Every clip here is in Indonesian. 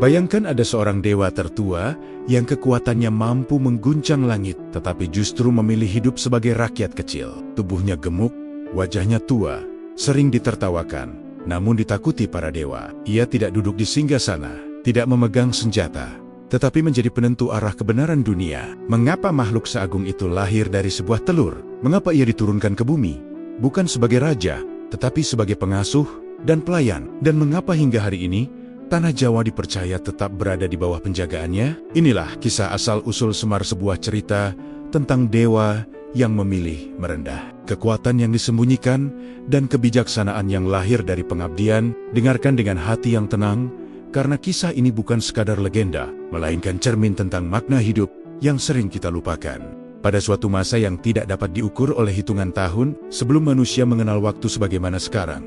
Bayangkan ada seorang dewa tertua yang kekuatannya mampu mengguncang langit, tetapi justru memilih hidup sebagai rakyat kecil. Tubuhnya gemuk, wajahnya tua, sering ditertawakan, namun ditakuti para dewa. Ia tidak duduk di singgasana, tidak memegang senjata, tetapi menjadi penentu arah kebenaran dunia. Mengapa makhluk seagung itu lahir dari sebuah telur? Mengapa ia diturunkan ke bumi? Bukan sebagai raja, tetapi sebagai pengasuh dan pelayan. Dan mengapa hingga hari ini tanah Jawa dipercaya tetap berada di bawah penjagaannya? Inilah kisah asal-usul Semar, sebuah cerita tentang dewa yang memilih merendah. Kekuatan yang disembunyikan dan kebijaksanaan yang lahir dari pengabdian. Dengarkan dengan hati yang tenang, karena kisah ini bukan sekadar legenda, melainkan cermin tentang makna hidup yang sering kita lupakan. Pada suatu masa yang tidak dapat diukur oleh hitungan tahun, sebelum manusia mengenal waktu sebagaimana sekarang,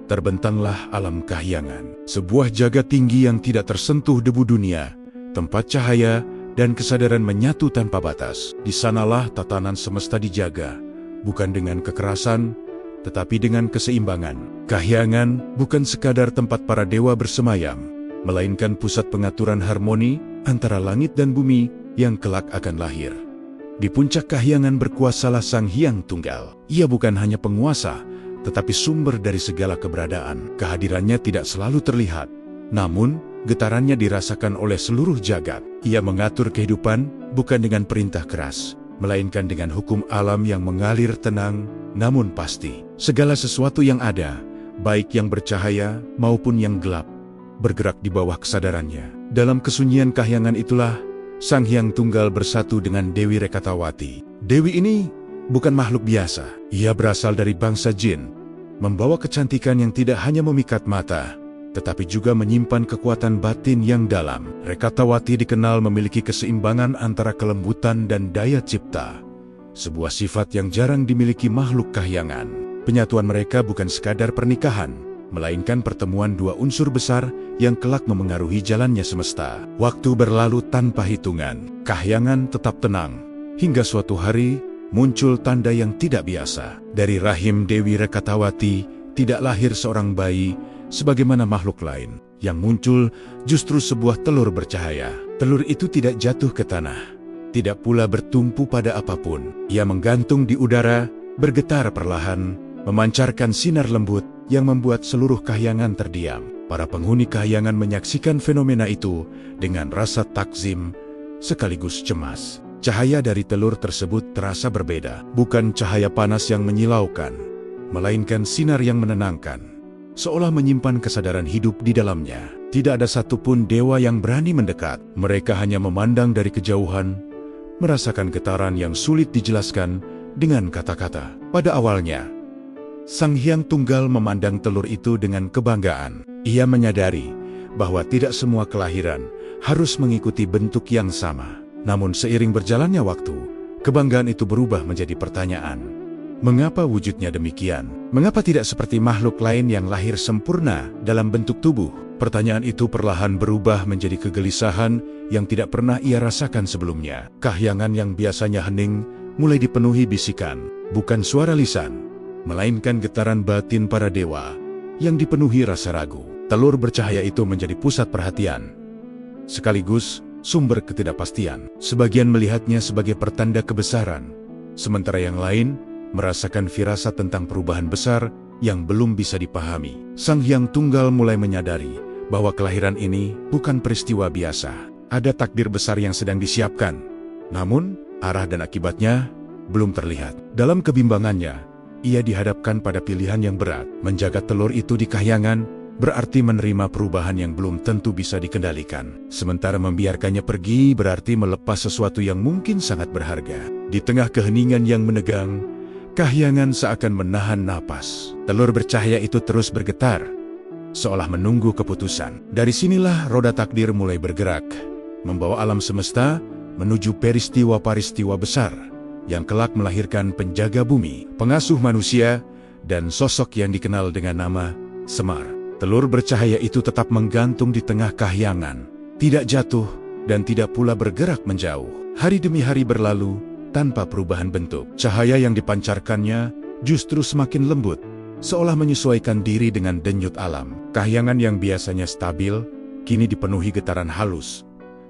terbentanglah alam kahyangan. Sebuah jagat tinggi yang tidak tersentuh debu dunia, tempat cahaya dan kesadaran menyatu tanpa batas. Di sanalah tatanan semesta dijaga, bukan dengan kekerasan, tetapi dengan keseimbangan. Kahyangan bukan sekadar tempat para dewa bersemayam, melainkan pusat pengaturan harmoni antara langit dan bumi yang kelak akan lahir. Di puncak kahyangan berkuasalah Sang Hyang Tunggal. Ia bukan hanya penguasa, tetapi sumber dari segala keberadaan. Kehadirannya tidak selalu terlihat, namun getarannya dirasakan oleh seluruh jagat. Ia mengatur kehidupan bukan dengan perintah keras, melainkan dengan hukum alam yang mengalir tenang namun pasti. Segala sesuatu yang ada, baik yang bercahaya maupun yang gelap, bergerak di bawah kesadarannya. Dalam kesunyian kahyangan itulah Sang Hyang Tunggal bersatu dengan Dewi Rekatawati. Dewi ini bukan makhluk biasa. Ia berasal dari bangsa jin, membawa kecantikan yang tidak hanya memikat mata, tetapi juga menyimpan kekuatan batin yang dalam. Rekatawati dikenal memiliki keseimbangan antara kelembutan dan daya cipta, sebuah sifat yang jarang dimiliki makhluk kahyangan. Penyatuan mereka bukan sekadar pernikahan, melainkan pertemuan dua unsur besar yang kelak memengaruhi jalannya semesta. Waktu berlalu tanpa hitungan. Kahyangan tetap tenang, hingga suatu hari muncul tanda yang tidak biasa. Dari rahim Dewi Rekatawati tidak lahir seorang bayi sebagaimana makhluk lain. Yang muncul justru sebuah telur bercahaya. Telur itu tidak jatuh ke tanah, tidak pula bertumpu pada apapun. Ia menggantung di udara, bergetar perlahan, memancarkan sinar lembut yang membuat seluruh kahyangan terdiam. Para penghuni kahyangan menyaksikan fenomena itu dengan rasa takzim sekaligus cemas. Cahaya dari telur tersebut terasa berbeda. Bukan cahaya panas yang menyilaukan, melainkan sinar yang menenangkan, seolah menyimpan kesadaran hidup di dalamnya. Tidak ada satupun dewa yang berani mendekat. Mereka hanya memandang dari kejauhan, merasakan getaran yang sulit dijelaskan dengan kata-kata. Pada awalnya, Sang Hyang Tunggal memandang telur itu dengan kebanggaan. Ia menyadari bahwa tidak semua kelahiran harus mengikuti bentuk yang sama. Namun seiring berjalannya waktu, kebanggaan itu berubah menjadi pertanyaan. Mengapa wujudnya demikian? Mengapa tidak seperti makhluk lain yang lahir sempurna dalam bentuk tubuh? Pertanyaan itu perlahan berubah menjadi kegelisahan yang tidak pernah ia rasakan sebelumnya. Kahyangan yang biasanya hening mulai dipenuhi bisikan, bukan suara lisan, melainkan getaran batin para dewa yang dipenuhi rasa ragu. Telur bercahaya itu menjadi pusat perhatian, sekaligus sumber ketidakpastian. Sebagian melihatnya sebagai pertanda kebesaran, sementara yang lain merasakan firasat tentang perubahan besar yang belum bisa dipahami. Sang Hyang Tunggal mulai menyadari bahwa kelahiran ini bukan peristiwa biasa. Ada takdir besar yang sedang disiapkan, namun arah dan akibatnya belum terlihat. Dalam kebimbangannya, ia dihadapkan pada pilihan yang berat. Menjaga telur itu di kahyangan berarti menerima perubahan yang belum tentu bisa dikendalikan. Sementara membiarkannya pergi berarti melepas sesuatu yang mungkin sangat berharga. Di tengah keheningan yang menegang, kahyangan seakan menahan napas. Telur bercahaya itu terus bergetar, seolah menunggu keputusan. Dari sinilah roda takdir mulai bergerak, membawa alam semesta menuju peristiwa-peristiwa besar yang kelak melahirkan penjaga bumi, pengasuh manusia, dan sosok yang dikenal dengan nama Semar. Telur bercahaya itu tetap menggantung di tengah kahyangan, tidak jatuh dan tidak pula bergerak menjauh. Hari demi hari berlalu tanpa perubahan bentuk. Cahaya yang dipancarkannya justru semakin lembut, seolah menyesuaikan diri dengan denyut alam. Kahyangan yang biasanya stabil, kini dipenuhi getaran halus,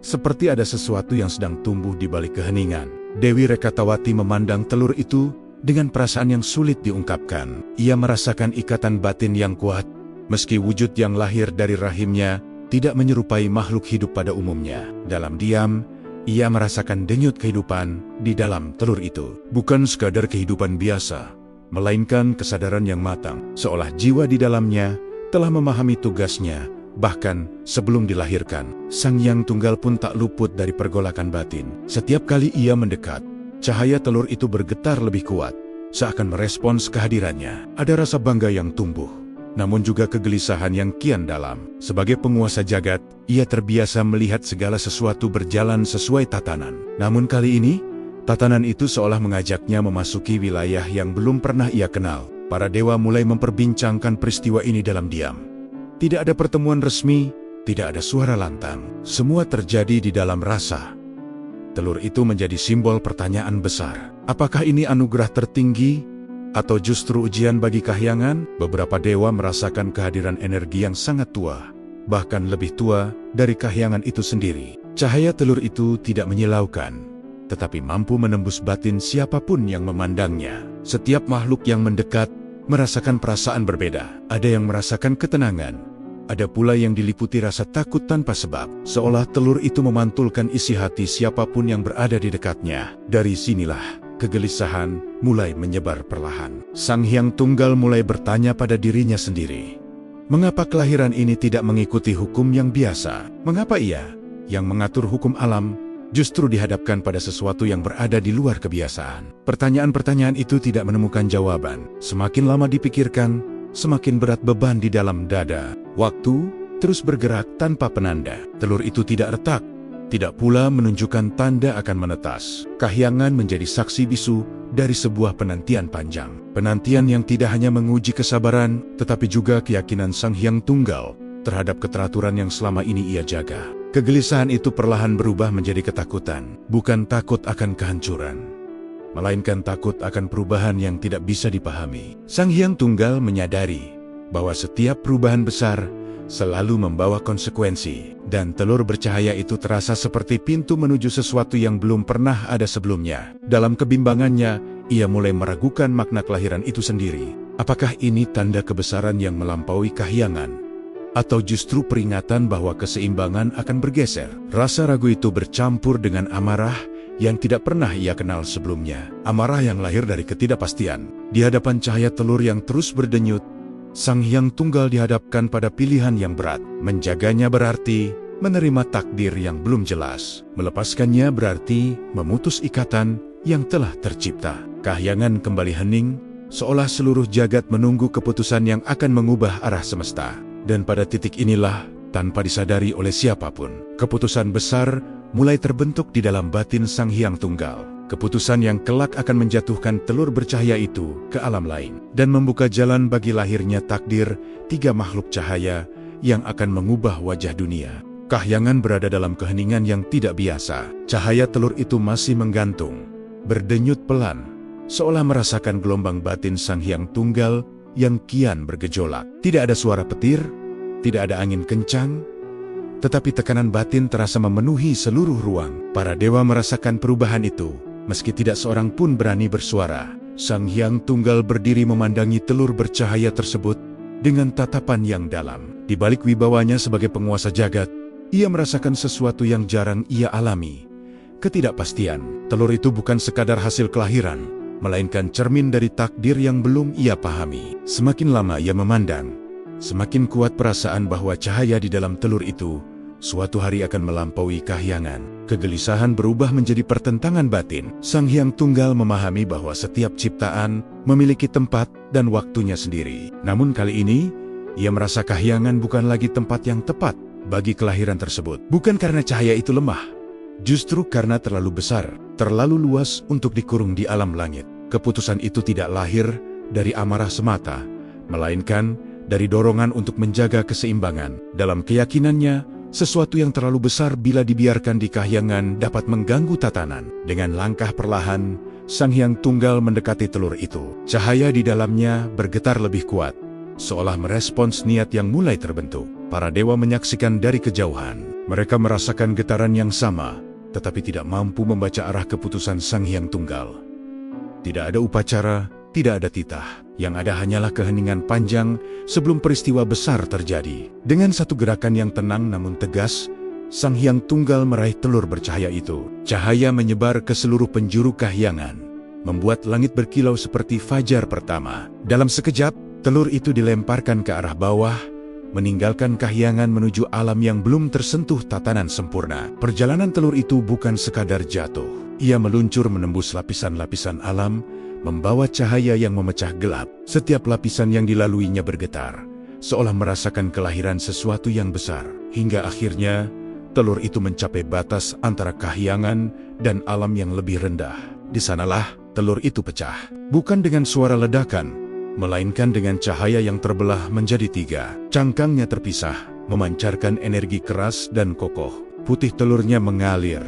seperti ada sesuatu yang sedang tumbuh di balik keheningan. Dewi Rekatawati memandang telur itu dengan perasaan yang sulit diungkapkan. Ia merasakan ikatan batin yang kuat, meski wujud yang lahir dari rahimnya tidak menyerupai makhluk hidup pada umumnya. Dalam diam, ia merasakan denyut kehidupan di dalam telur itu. Bukan sekadar kehidupan biasa, melainkan kesadaran yang matang, seolah jiwa di dalamnya telah memahami tugasnya. Bahkan sebelum dilahirkan, Sang Hyang Tunggal pun tak luput dari pergolakan batin. Setiap kali ia mendekat, cahaya telur itu bergetar lebih kuat, seakan merespons kehadirannya. Ada rasa bangga yang tumbuh, namun juga kegelisahan yang kian dalam. Sebagai penguasa jagat, ia terbiasa melihat segala sesuatu berjalan sesuai tatanan. Namun kali ini, tatanan itu seolah mengajaknya memasuki wilayah yang belum pernah ia kenal. Para dewa mulai memperbincangkan peristiwa ini dalam diam. Tidak ada pertemuan resmi, tidak ada suara lantang. Semua terjadi di dalam rasa. Telur itu menjadi simbol pertanyaan besar. Apakah ini anugerah tertinggi, atau justru ujian bagi Kahyangan? Beberapa dewa merasakan kehadiran energi yang sangat tua, bahkan lebih tua dari Kahyangan itu sendiri. Cahaya telur itu tidak menyilaukan, tetapi mampu menembus batin siapapun yang memandangnya. Setiap makhluk yang mendekat merasakan perasaan berbeda. Ada yang merasakan ketenangan, ada pula yang diliputi rasa takut tanpa sebab, seolah telur itu memantulkan isi hati siapapun yang berada di dekatnya. Dari sinilah kegelisahan mulai menyebar perlahan. Sang Hyang Tunggal mulai bertanya pada dirinya sendiri, mengapa kelahiran ini tidak mengikuti hukum yang biasa? Mengapa ia, yang mengatur hukum alam, justru dihadapkan pada sesuatu yang berada di luar kebiasaan? Pertanyaan-pertanyaan itu tidak menemukan jawaban. Semakin lama dipikirkan, semakin berat beban di dalam dada. Waktu terus bergerak tanpa penanda. Telur itu tidak retak, tidak pula menunjukkan tanda akan menetas. Kahyangan menjadi saksi bisu dari sebuah penantian panjang. Penantian yang tidak hanya menguji kesabaran, tetapi juga keyakinan Sang Hyang Tunggal terhadap keteraturan yang selama ini ia jaga. Kegelisahan itu perlahan berubah menjadi ketakutan. Bukan takut akan kehancuran, melainkan takut akan perubahan yang tidak bisa dipahami. Sang Hyang Tunggal menyadari bahwa setiap perubahan besar selalu membawa konsekuensi, dan telur bercahaya itu terasa seperti pintu menuju sesuatu yang belum pernah ada sebelumnya. Dalam kebimbangannya, ia mulai meragukan makna kelahiran itu sendiri. Apakah ini tanda kebesaran yang melampaui Kahyangan, atau justru peringatan bahwa keseimbangan akan bergeser? Rasa ragu itu bercampur dengan amarah yang tidak pernah ia kenal sebelumnya. Amarah yang lahir dari ketidakpastian. Di hadapan cahaya telur yang terus berdenyut, Sang Hyang Tunggal dihadapkan pada pilihan yang berat. Menjaganya berarti menerima takdir yang belum jelas. Melepaskannya berarti memutus ikatan yang telah tercipta. Kahyangan kembali hening, seolah seluruh jagat menunggu keputusan yang akan mengubah arah semesta. Dan pada titik inilah, tanpa disadari oleh siapapun, keputusan besar mulai terbentuk di dalam batin Sang Hyang Tunggal. Keputusan yang kelak akan menjatuhkan telur bercahaya itu ke alam lain, dan membuka jalan bagi lahirnya takdir tiga makhluk cahaya yang akan mengubah wajah dunia. Kahyangan berada dalam keheningan yang tidak biasa. Cahaya telur itu masih menggantung, berdenyut pelan, seolah merasakan gelombang batin Sang Hyang Tunggal yang kian bergejolak. Tidak ada suara petir, tidak ada angin kencang, tetapi tekanan batin terasa memenuhi seluruh ruang. Para dewa merasakan perubahan itu, meski tidak seorang pun berani bersuara. Sang Hyang Tunggal berdiri memandangi telur bercahaya tersebut dengan tatapan yang dalam. Di balik wibawanya sebagai penguasa jagat, ia merasakan sesuatu yang jarang ia alami. Ketidakpastian. Telur itu bukan sekadar hasil kelahiran, melainkan cermin dari takdir yang belum ia pahami. Semakin lama ia memandang, semakin kuat perasaan bahwa cahaya di dalam telur itu suatu hari akan melampaui Kahyangan. Kegelisahan berubah menjadi pertentangan batin. Sang Hyang Tunggal memahami bahwa setiap ciptaan memiliki tempat dan waktunya sendiri. Namun kali ini, ia merasa Kahyangan bukan lagi tempat yang tepat bagi kelahiran tersebut. Bukan karena cahaya itu lemah, justru karena terlalu besar, terlalu luas untuk dikurung di alam langit. Keputusan itu tidak lahir dari amarah semata, melainkan dari dorongan untuk menjaga keseimbangan. Dalam keyakinannya, sesuatu yang terlalu besar bila dibiarkan di Kahyangan dapat mengganggu tatanan. Dengan langkah perlahan, Sang Hyang Tunggal mendekati telur itu. Cahaya di dalamnya bergetar lebih kuat, seolah merespons niat yang mulai terbentuk. Para dewa menyaksikan dari kejauhan. Mereka merasakan getaran yang sama, tetapi tidak mampu membaca arah keputusan Sang Hyang Tunggal. Tidak ada upacara, tidak ada titah. Yang ada hanyalah keheningan panjang sebelum peristiwa besar terjadi. Dengan satu gerakan yang tenang namun tegas, Sang Hyang Tunggal meraih telur bercahaya itu. Cahaya menyebar ke seluruh penjuru kahyangan, membuat langit berkilau seperti fajar pertama. Dalam sekejap, telur itu dilemparkan ke arah bawah, meninggalkan kahyangan menuju alam yang belum tersentuh tatanan sempurna. Perjalanan telur itu bukan sekadar jatuh. Ia meluncur menembus lapisan-lapisan alam, membawa cahaya yang memecah gelap. Setiap lapisan yang dilaluinya bergetar, seolah merasakan kelahiran sesuatu yang besar. Hingga akhirnya, telur itu mencapai batas antara kahyangan dan alam yang lebih rendah. Di sanalah telur itu pecah. Bukan dengan suara ledakan, melainkan dengan cahaya yang terbelah menjadi tiga. Cangkangnya terpisah, memancarkan energi keras dan kokoh. Putih telurnya mengalir,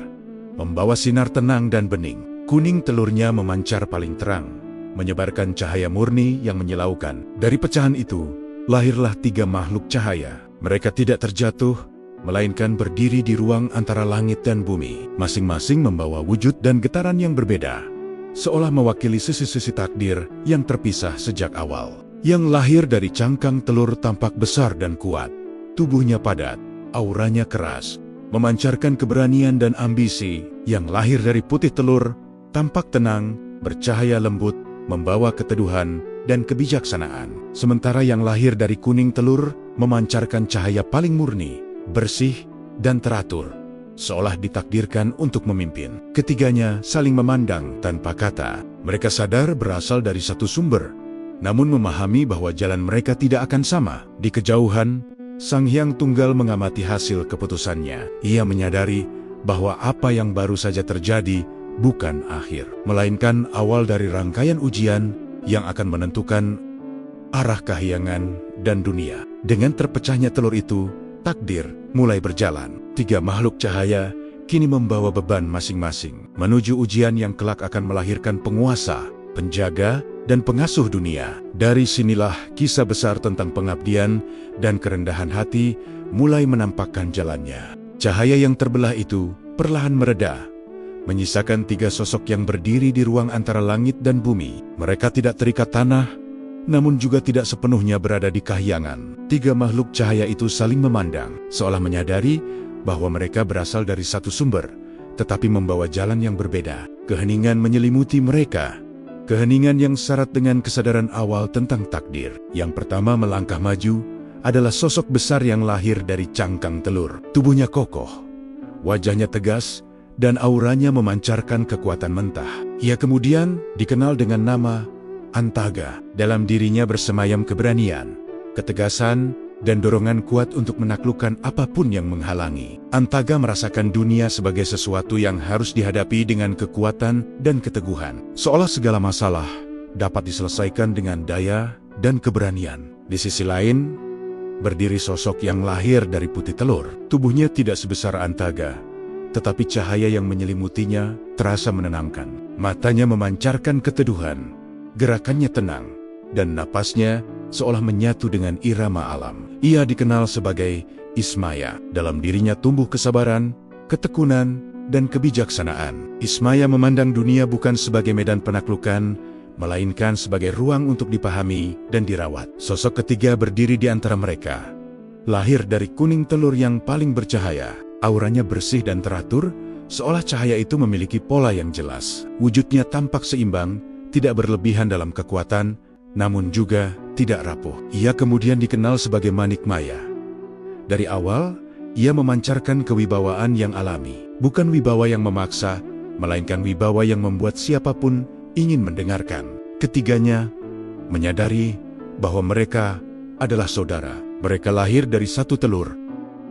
membawa sinar tenang dan bening. Kuning telurnya memancar paling terang, menyebarkan cahaya murni yang menyilaukan. Dari pecahan itu, lahirlah tiga makhluk cahaya. Mereka tidak terjatuh, melainkan berdiri di ruang antara langit dan bumi. Masing-masing membawa wujud dan getaran yang berbeda, seolah mewakili sisi-sisi takdir yang terpisah sejak awal. Yang lahir dari cangkang telur tampak besar dan kuat. Tubuhnya padat, auranya keras, memancarkan keberanian dan ambisi. Yang lahir dari putih telur tampak tenang, bercahaya lembut, membawa keteduhan dan kebijaksanaan. Sementara yang lahir dari kuning telur memancarkan cahaya paling murni, bersih dan teratur, seolah ditakdirkan untuk memimpin. Ketiganya saling memandang tanpa kata. Mereka sadar berasal dari satu sumber, namun memahami bahwa jalan mereka tidak akan sama. Di kejauhan, Sang Hyang Tunggal mengamati hasil keputusannya. Ia menyadari bahwa apa yang baru saja terjadi bukan akhir, melainkan awal dari rangkaian ujian yang akan menentukan arah kahyangan dan dunia. Dengan terpecahnya telur itu, takdir mulai berjalan. Tiga makhluk cahaya kini membawa beban masing-masing menuju ujian yang kelak akan melahirkan penguasa, penjaga, dan pengasuh dunia. Dari sinilah kisah besar tentang pengabdian dan kerendahan hati mulai menampakkan jalannya. Cahaya yang terbelah itu perlahan mereda, menyisakan tiga sosok yang berdiri di ruang antara langit dan bumi. Mereka tidak terikat tanah, namun juga tidak sepenuhnya berada di kahyangan. Tiga makhluk cahaya itu saling memandang, seolah menyadari bahwa mereka berasal dari satu sumber, tetapi membawa jalan yang berbeda. Keheningan menyelimuti mereka, keheningan yang syarat dengan kesadaran awal tentang takdir. Yang pertama melangkah maju adalah sosok besar yang lahir dari cangkang telur. Tubuhnya kokoh, wajahnya tegas, dan auranya memancarkan kekuatan mentah. Ia kemudian dikenal dengan nama Antaga. Dalam dirinya bersemayam keberanian, ketegasan, dan dorongan kuat untuk menaklukkan apapun yang menghalangi. Antaga merasakan dunia sebagai sesuatu yang harus dihadapi dengan kekuatan dan keteguhan. Seolah segala masalah dapat diselesaikan dengan daya dan keberanian. Di sisi lain, berdiri sosok yang lahir dari putih telur. Tubuhnya tidak sebesar Antaga, tetapi cahaya yang menyelimutinya terasa menenangkan. Matanya memancarkan keteduhan, gerakannya tenang, dan napasnya seolah menyatu dengan irama alam. Ia dikenal sebagai Ismaya. Dalam dirinya tumbuh kesabaran, ketekunan, dan kebijaksanaan. Ismaya memandang dunia bukan sebagai medan penaklukan, melainkan sebagai ruang untuk dipahami dan dirawat. Sosok ketiga berdiri di antara mereka. Lahir dari kuning telur yang paling bercahaya. Auranya bersih dan teratur, seolah cahaya itu memiliki pola yang jelas. Wujudnya tampak seimbang, tidak berlebihan dalam kekuatan, namun juga tidak rapuh. Ia kemudian dikenal sebagai Manik Maya. Dari awal, ia memancarkan kewibawaan yang alami. Bukan wibawa yang memaksa, melainkan wibawa yang membuat siapapun ingin mendengarkan. Ketiganya menyadari bahwa mereka adalah saudara. Mereka lahir dari satu telur,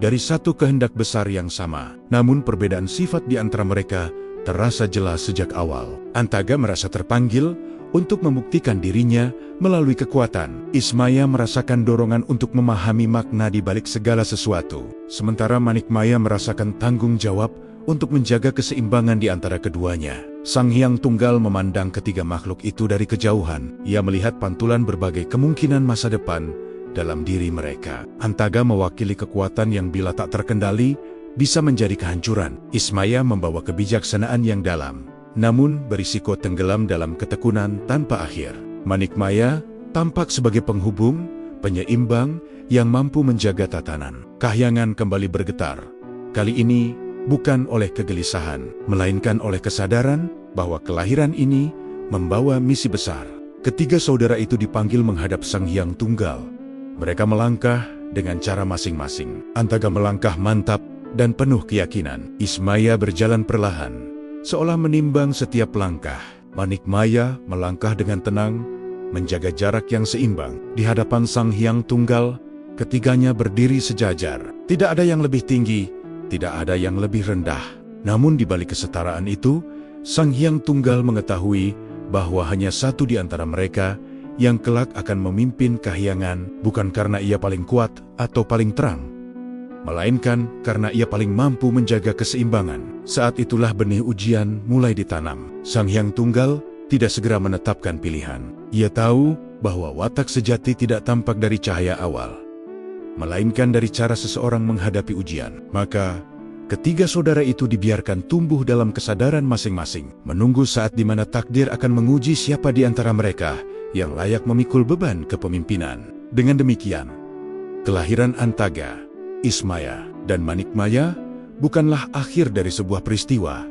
dari satu kehendak besar yang sama. Namun perbedaan sifat di antara mereka terasa jelas sejak awal. Antaga merasa terpanggil untuk membuktikan dirinya melalui kekuatan. Ismaya merasakan dorongan untuk memahami makna di balik segala sesuatu. Sementara Manik Maya merasakan tanggung jawab untuk menjaga keseimbangan di antara keduanya. Sang Hyang Tunggal memandang ketiga makhluk itu dari kejauhan. Ia melihat pantulan berbagai kemungkinan masa depan dalam diri mereka. Antaga mewakili kekuatan yang bila tak terkendali bisa menjadi kehancuran. Ismaya membawa kebijaksanaan yang dalam, namun berisiko tenggelam dalam ketekunan tanpa akhir. Manikmaya tampak sebagai penghubung, penyeimbang yang mampu menjaga tatanan. Kahyangan kembali bergetar. Kali ini bukan oleh kegelisahan, melainkan oleh kesadaran bahwa kelahiran ini membawa misi besar. Ketiga saudara itu dipanggil menghadap Sang Hyang Tunggal. Mereka melangkah dengan cara masing-masing. Antaga melangkah mantap dan penuh keyakinan. Ismaya berjalan perlahan, seolah menimbang setiap langkah. Manikmaya melangkah dengan tenang, menjaga jarak yang seimbang. Di hadapan Sang Hyang Tunggal, ketiganya berdiri sejajar. Tidak ada yang lebih tinggi, tidak ada yang lebih rendah. Namun di balik kesetaraan itu, Sang Hyang Tunggal mengetahui bahwa hanya satu di antara mereka yang kelak akan memimpin kahyangan, bukan karena ia paling kuat atau paling terang, melainkan karena ia paling mampu menjaga keseimbangan. Saat itulah benih ujian mulai ditanam. Sang Hyang Tunggal tidak segera menetapkan pilihan. Ia tahu bahwa watak sejati tidak tampak dari cahaya awal, melainkan dari cara seseorang menghadapi ujian. Maka, ketiga saudara itu dibiarkan tumbuh dalam kesadaran masing-masing, menunggu saat di mana takdir akan menguji siapa di antara mereka yang layak memikul beban kepemimpinan. Dengan demikian, kelahiran Antaga, Ismaya, dan Manikmaya bukanlah akhir dari sebuah peristiwa,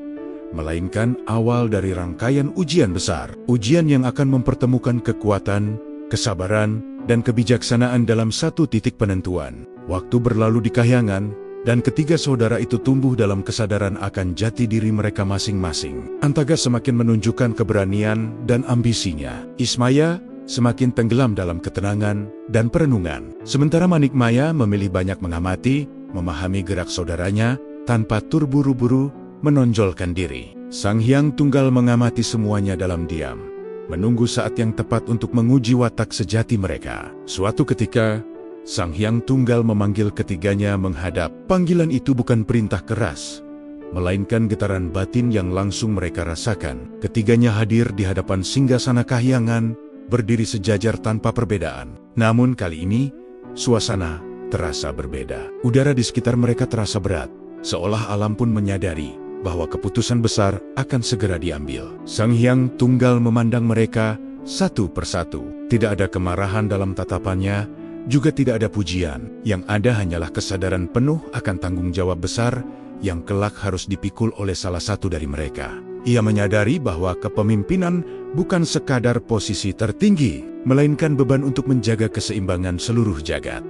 melainkan awal dari rangkaian ujian besar. Ujian yang akan mempertemukan kekuatan, kesabaran, dan kebijaksanaan dalam satu titik penentuan. Waktu berlalu di kahyangan, dan ketiga saudara itu tumbuh dalam kesadaran akan jati diri mereka masing-masing. Antaga semakin menunjukkan keberanian dan ambisinya. Ismaya semakin tenggelam dalam ketenangan dan perenungan. Sementara Manikmaya memilih banyak mengamati, memahami gerak saudaranya, tanpa terburu-buru menonjolkan diri. Sang Hyang Tunggal mengamati semuanya dalam diam, menunggu saat yang tepat untuk menguji watak sejati mereka. Suatu ketika, Sang Hyang Tunggal memanggil ketiganya menghadap. Panggilan itu bukan perintah keras, melainkan getaran batin yang langsung mereka rasakan. Ketiganya hadir di hadapan singgasana kahyangan, berdiri sejajar tanpa perbedaan. Namun kali ini, suasana terasa berbeda. Udara di sekitar mereka terasa berat, seolah alam pun menyadari bahwa keputusan besar akan segera diambil. Sang Hyang Tunggal memandang mereka satu persatu. Tidak ada kemarahan dalam tatapannya, juga tidak ada pujian. Yang ada hanyalah kesadaran penuh akan tanggung jawab besar yang kelak harus dipikul oleh salah satu dari mereka. Ia menyadari bahwa kepemimpinan bukan sekadar posisi tertinggi, melainkan beban untuk menjaga keseimbangan seluruh jagat.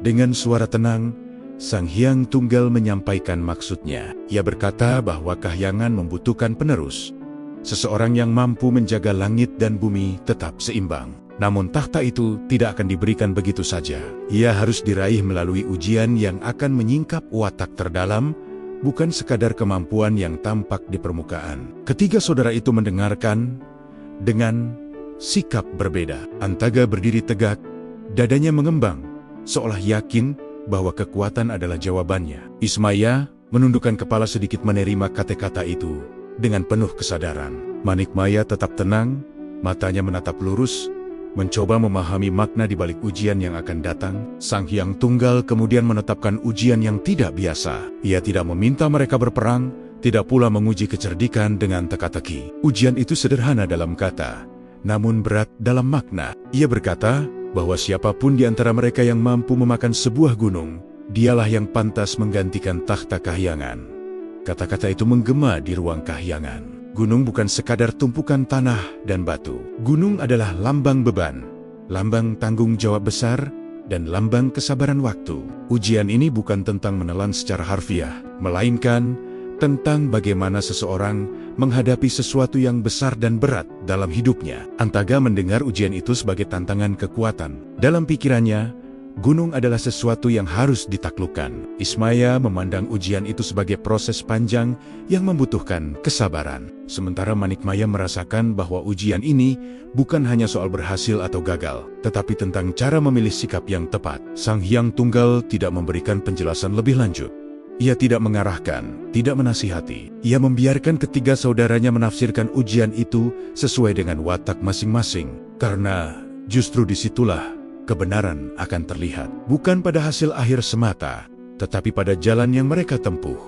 Dengan suara tenang, Sang Hyang Tunggal menyampaikan maksudnya. Ia berkata bahwa kahyangan membutuhkan penerus, seseorang yang mampu menjaga langit dan bumi tetap seimbang. Namun tahta itu tidak akan diberikan begitu saja. Ia harus diraih melalui ujian yang akan menyingkap watak terdalam, bukan sekadar kemampuan yang tampak di permukaan. Ketiga saudara itu mendengarkan dengan sikap berbeda. Antaga berdiri tegak, dadanya mengembang, seolah yakin bahwa kekuatan adalah jawabannya. Ismaya menundukkan kepala sedikit menerima kata-kata itu dengan penuh kesadaran. Manikmaya tetap tenang, matanya menatap lurus, mencoba memahami makna di balik ujian yang akan datang. Sang Hyang Tunggal kemudian menetapkan ujian yang tidak biasa. Ia tidak meminta mereka berperang, tidak pula menguji kecerdikan dengan teka-teki. Ujian itu sederhana dalam kata, namun berat dalam makna. Ia berkata bahwa siapapun di antara mereka yang mampu memakan sebuah gunung, dialah yang pantas menggantikan tahta kahyangan. Kata-kata itu menggema di ruang kahyangan. Gunung bukan sekadar tumpukan tanah dan batu. Gunung adalah lambang beban, lambang tanggung jawab besar, dan lambang kesabaran waktu. Ujian ini bukan tentang menelan secara harfiah, melainkan tentang bagaimana seseorang menghadapi sesuatu yang besar dan berat dalam hidupnya. Antaga mendengar ujian itu sebagai tantangan kekuatan. Dalam pikirannya, gunung adalah sesuatu yang harus ditaklukkan. Ismaya memandang ujian itu sebagai proses panjang yang membutuhkan kesabaran. Sementara Manikmaya merasakan bahwa ujian ini bukan hanya soal berhasil atau gagal, tetapi tentang cara memilih sikap yang tepat. Sang Hyang Tunggal tidak memberikan penjelasan lebih lanjut. Ia tidak mengarahkan, tidak menasihati. Ia membiarkan ketiga saudaranya menafsirkan ujian itu sesuai dengan watak masing-masing. Karena justru disitulah kebenaran akan terlihat. Bukan pada hasil akhir semata, tetapi pada jalan yang mereka tempuh.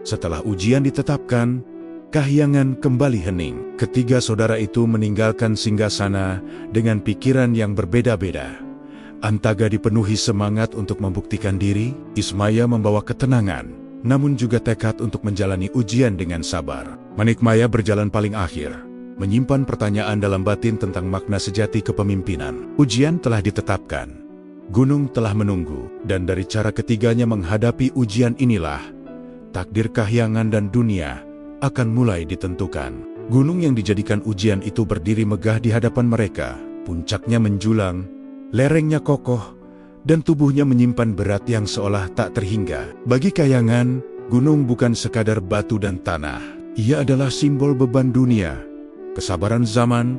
Setelah ujian ditetapkan, Kahyangan kembali hening. Ketiga saudara itu meninggalkan singgasana dengan pikiran yang berbeda-beda. Antaga dipenuhi semangat untuk membuktikan diri, Ismaya membawa ketenangan, namun juga tekad untuk menjalani ujian dengan sabar. Manikmaya berjalan paling akhir, menyimpan pertanyaan dalam batin tentang makna sejati kepemimpinan. Ujian telah ditetapkan, gunung telah menunggu, dan dari cara ketiganya menghadapi ujian inilah, takdir Kahyangan dan dunia akan mulai ditentukan. Gunung yang dijadikan ujian itu berdiri megah di hadapan mereka. Puncaknya menjulang, lerengnya kokoh, dan tubuhnya menyimpan berat yang seolah tak terhingga. Bagi Kahyangan, gunung bukan sekadar batu dan tanah. Ia adalah simbol beban dunia, kesabaran zaman,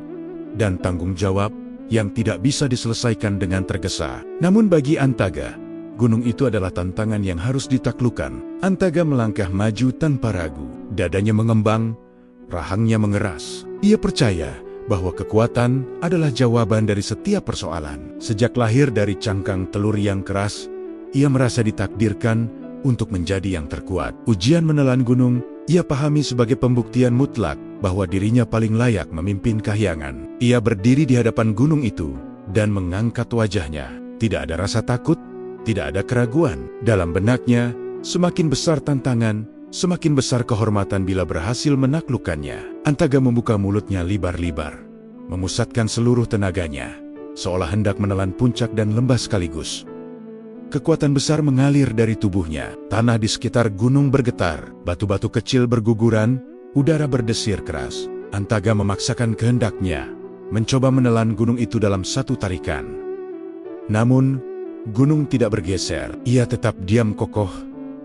dan tanggung jawab yang tidak bisa diselesaikan dengan tergesa. Namun bagi Antaga, gunung itu adalah tantangan yang harus ditaklukkan. Antaga melangkah maju tanpa ragu. Dadanya mengembang, rahangnya mengeras. Ia percaya bahwa kekuatan adalah jawaban dari setiap persoalan. Sejak lahir dari cangkang telur yang keras, ia merasa ditakdirkan untuk menjadi yang terkuat. Ujian menelan gunung, ia pahami sebagai pembuktian mutlak bahwa dirinya paling layak memimpin Kahyangan. Ia berdiri di hadapan gunung itu dan mengangkat wajahnya. Tidak ada rasa takut, tidak ada keraguan. Dalam benaknya, semakin besar tantangan, semakin besar kehormatan bila berhasil menaklukkannya. Antaga membuka mulutnya libar-libar, memusatkan seluruh tenaganya, seolah hendak menelan puncak dan lembah sekaligus. Kekuatan besar mengalir dari tubuhnya. Tanah di sekitar gunung bergetar, batu-batu kecil berguguran, udara berdesir keras. Antaga memaksakan kehendaknya, mencoba menelan gunung itu dalam satu tarikan. Namun, gunung tidak bergeser. Ia tetap diam kokoh,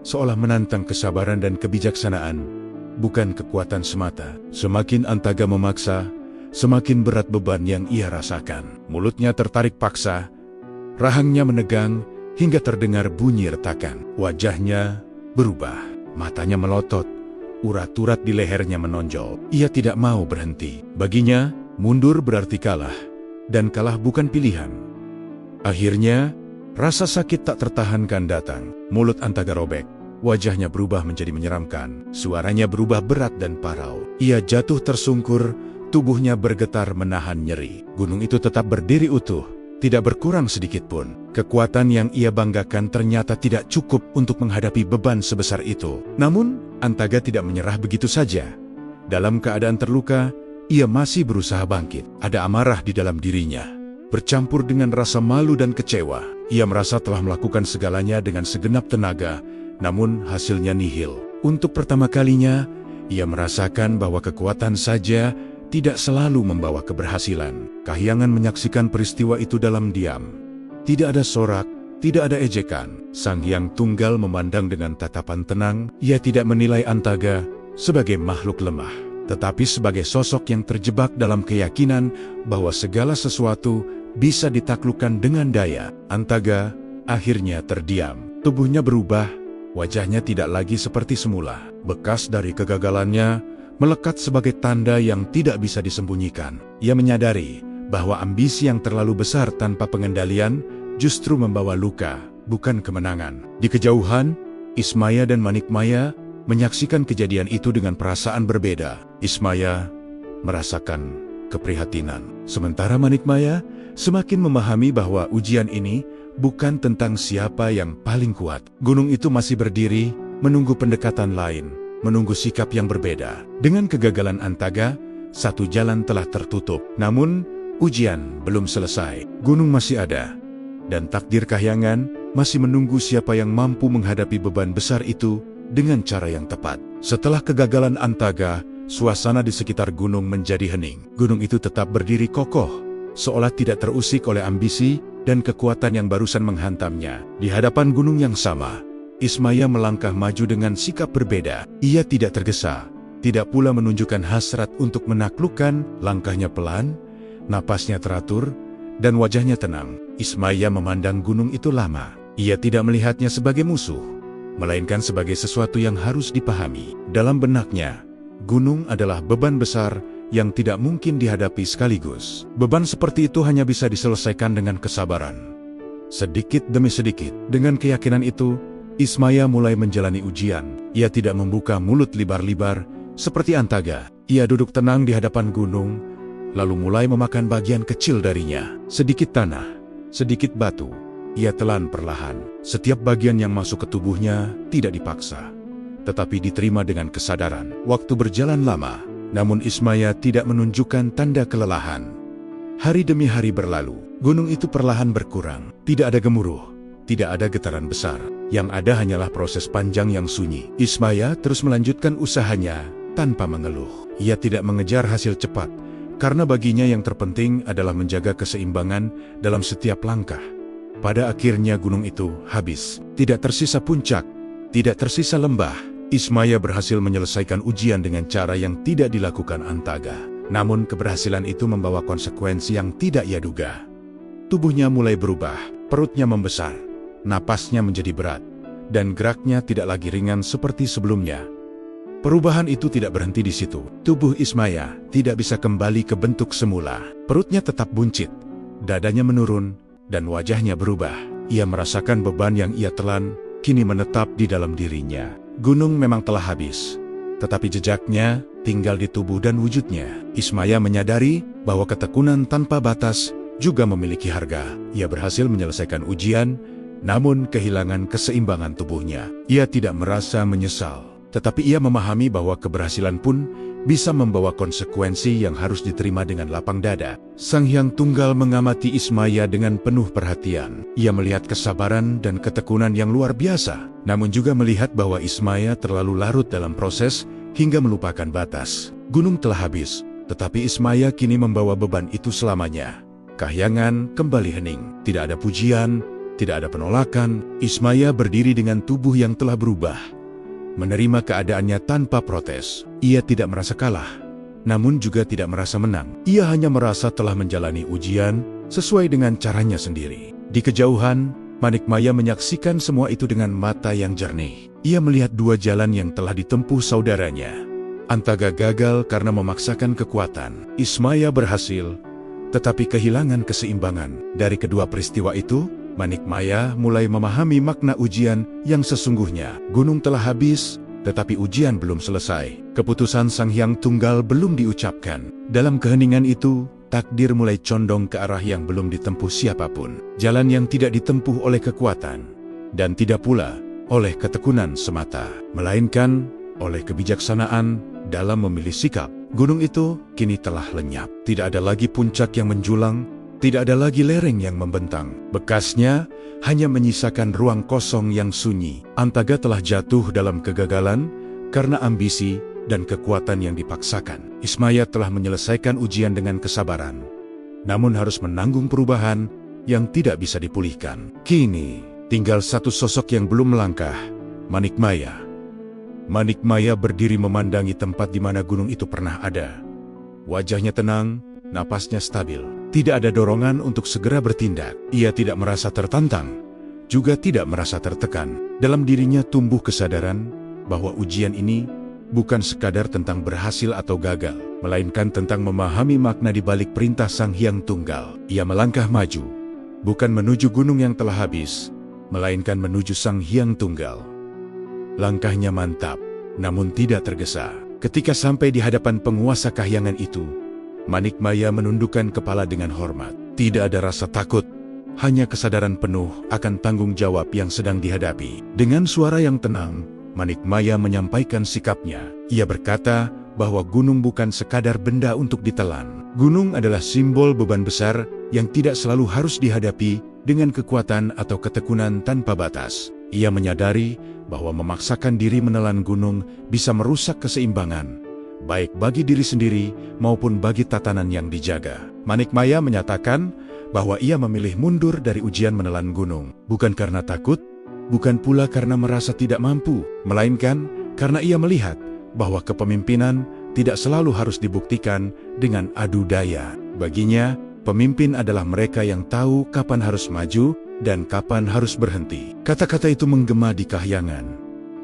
seolah menantang kesabaran dan kebijaksanaan, bukan kekuatan semata. Semakin Antaga memaksa, semakin berat beban yang ia rasakan. Mulutnya tertarik paksa, rahangnya menegang, hingga terdengar bunyi retakan. Wajahnya berubah, matanya melotot, urat-urat di lehernya menonjol. Ia tidak mau berhenti. Baginya, mundur berarti kalah, dan kalah bukan pilihan. Akhirnya, rasa sakit tak tertahankan datang. Mulut Antaga robek. Wajahnya berubah menjadi menyeramkan. Suaranya berubah berat dan parau. Ia jatuh tersungkur, tubuhnya bergetar menahan nyeri. Gunung itu tetap berdiri utuh, tidak berkurang sedikit pun. Kekuatan yang ia banggakan ternyata tidak cukup untuk menghadapi beban sebesar itu. Namun, Antaga tidak menyerah begitu saja. Dalam keadaan terluka, ia masih berusaha bangkit. Ada amarah di dalam dirinya, bercampur dengan rasa malu dan kecewa. Ia merasa telah melakukan segalanya dengan segenap tenaga, namun hasilnya nihil. Untuk pertama kalinya, ia merasakan bahwa kekuatan saja tidak selalu membawa keberhasilan. Kahyangan menyaksikan peristiwa itu dalam diam. Tidak ada sorak, tidak ada ejekan. Sang Hyang Tunggal memandang dengan tatapan tenang. Ia tidak menilai Antaga sebagai makhluk lemah, tetapi sebagai sosok yang terjebak dalam keyakinan bahwa segala sesuatu bisa ditaklukkan dengan daya. Antaga akhirnya terdiam. Tubuhnya berubah, wajahnya tidak lagi seperti semula. Bekas dari kegagalannya melekat sebagai tanda yang tidak bisa disembunyikan. Ia menyadari bahwa ambisi yang terlalu besar tanpa pengendalian justru membawa luka, bukan kemenangan. Di kejauhan, Ismaya dan Manikmaya menyaksikan kejadian itu dengan perasaan berbeda. Ismaya merasakan keprihatinan, sementara Manikmaya semakin memahami bahwa ujian ini bukan tentang siapa yang paling kuat. Gunung itu masih berdiri, menunggu pendekatan lain, menunggu sikap yang berbeda. Dengan kegagalan Antaga, satu jalan telah tertutup. Namun, ujian belum selesai. Gunung masih ada, dan takdir Kahyangan masih menunggu siapa yang mampu menghadapi beban besar itu dengan cara yang tepat. Setelah kegagalan Antaga, suasana di sekitar gunung menjadi hening. Gunung itu tetap berdiri kokoh, seolah tidak terusik oleh ambisi dan kekuatan yang barusan menghantamnya. Di hadapan gunung yang sama, Ismaya melangkah maju dengan sikap berbeda. Ia tidak tergesa, tidak pula menunjukkan hasrat untuk menaklukkan. Langkahnya pelan, napasnya teratur, dan wajahnya tenang. Ismaya memandang gunung itu lama. Ia tidak melihatnya sebagai musuh, melainkan sebagai sesuatu yang harus dipahami. Dalam benaknya, gunung adalah beban besar yang tidak mungkin dihadapi sekaligus. Beban seperti itu hanya bisa diselesaikan dengan kesabaran. Sedikit demi sedikit, dengan keyakinan itu, Ismaya mulai menjalani ujian. Ia tidak membuka mulut libar-libar seperti Antaga. Ia duduk tenang di hadapan gunung, lalu mulai memakan bagian kecil darinya. Sedikit tanah, sedikit batu, ia telan perlahan. Setiap bagian yang masuk ke tubuhnya tidak dipaksa, tetapi diterima dengan kesadaran. Waktu berjalan lama, namun Ismaya tidak menunjukkan tanda kelelahan. Hari demi hari berlalu, gunung itu perlahan berkurang. Tidak ada gemuruh, tidak ada getaran besar. Yang ada hanyalah proses panjang yang sunyi. Ismaya terus melanjutkan usahanya tanpa mengeluh. Ia tidak mengejar hasil cepat, karena baginya yang terpenting adalah menjaga keseimbangan dalam setiap langkah. Pada akhirnya gunung itu habis. Tidak tersisa puncak, tidak tersisa lembah. Ismaya berhasil menyelesaikan ujian dengan cara yang tidak dilakukan Antaga. Namun keberhasilan itu membawa konsekuensi yang tidak ia duga. Tubuhnya mulai berubah, perutnya membesar, napasnya menjadi berat, dan geraknya tidak lagi ringan seperti sebelumnya. Perubahan itu tidak berhenti di situ. Tubuh Ismaya tidak bisa kembali ke bentuk semula. Perutnya tetap buncit, dadanya menurun, dan wajahnya berubah. Ia merasakan beban yang ia telan kini menetap di dalam dirinya. Gunung memang telah habis, tetapi jejaknya tinggal di tubuh dan wujudnya. Ismaya menyadari bahwa ketekunan tanpa batas juga memiliki harga. Ia berhasil menyelesaikan ujian, namun kehilangan keseimbangan tubuhnya. Ia tidak merasa menyesal, tetapi ia memahami bahwa keberhasilan pun bisa membawa konsekuensi yang harus diterima dengan lapang dada. Sang Hyang Tunggal mengamati Ismaya dengan penuh perhatian. Ia melihat kesabaran dan ketekunan yang luar biasa, namun juga melihat bahwa Ismaya terlalu larut dalam proses hingga melupakan batas. Gunung telah habis, tetapi Ismaya kini membawa beban itu selamanya. Kahyangan kembali hening. Tidak ada pujian, tidak ada penolakan. Ismaya berdiri dengan tubuh yang telah berubah, menerima keadaannya tanpa protes. Ia tidak merasa kalah, namun juga tidak merasa menang. Ia hanya merasa telah menjalani ujian sesuai dengan caranya sendiri. Di kejauhan, Manikmaya menyaksikan semua itu dengan mata yang jernih. Ia melihat dua jalan yang telah ditempuh saudaranya. Antaga gagal karena memaksakan kekuatan. Ismaya berhasil, tetapi kehilangan keseimbangan. Dari kedua peristiwa itu, Manikmaya mulai memahami makna ujian yang sesungguhnya. Gunung telah habis, tetapi ujian belum selesai. Keputusan Sang Hyang Tunggal belum diucapkan. Dalam keheningan itu, takdir mulai condong ke arah yang belum ditempuh siapapun. Jalan yang tidak ditempuh oleh kekuatan, dan tidak pula oleh ketekunan semata, melainkan oleh kebijaksanaan dalam memilih sikap. Gunung itu kini telah lenyap. Tidak ada lagi puncak yang menjulang, tidak ada lagi lereng yang membentang. Bekasnya hanya menyisakan ruang kosong yang sunyi. Antaga telah jatuh dalam kegagalan karena ambisi dan kekuatan yang dipaksakan. Ismaya telah menyelesaikan ujian dengan kesabaran, namun harus menanggung perubahan yang tidak bisa dipulihkan. Kini, tinggal satu sosok yang belum melangkah, Manikmaya. Manikmaya berdiri memandangi tempat di mana gunung itu pernah ada. Wajahnya tenang, napasnya stabil. Tidak ada dorongan untuk segera bertindak. Ia tidak merasa tertantang, juga tidak merasa tertekan. Dalam dirinya tumbuh kesadaran bahwa ujian ini bukan sekadar tentang berhasil atau gagal, melainkan tentang memahami makna di balik perintah Sang Hyang Tunggal. Ia melangkah maju, bukan menuju gunung yang telah habis, melainkan menuju Sang Hyang Tunggal. Langkahnya mantap, namun tidak tergesa. Ketika sampai di hadapan penguasa kahyangan itu, Manikmaya menundukkan kepala dengan hormat. Tidak ada rasa takut, hanya kesadaran penuh akan tanggung jawab yang sedang dihadapi. Dengan suara yang tenang, Manikmaya menyampaikan sikapnya. Ia berkata bahwa gunung bukan sekadar benda untuk ditelan. Gunung adalah simbol beban besar yang tidak selalu harus dihadapi dengan kekuatan atau ketekunan tanpa batas. Ia menyadari bahwa memaksakan diri menelan gunung bisa merusak keseimbangan, baik bagi diri sendiri maupun bagi tatanan yang dijaga. Manikmaya menyatakan bahwa ia memilih mundur dari ujian menelan gunung, bukan karena takut, bukan pula karena merasa tidak mampu, melainkan karena ia melihat bahwa kepemimpinan tidak selalu harus dibuktikan dengan adu daya. Baginya, pemimpin adalah mereka yang tahu kapan harus maju dan kapan harus berhenti. Kata-kata itu menggema di kahyangan.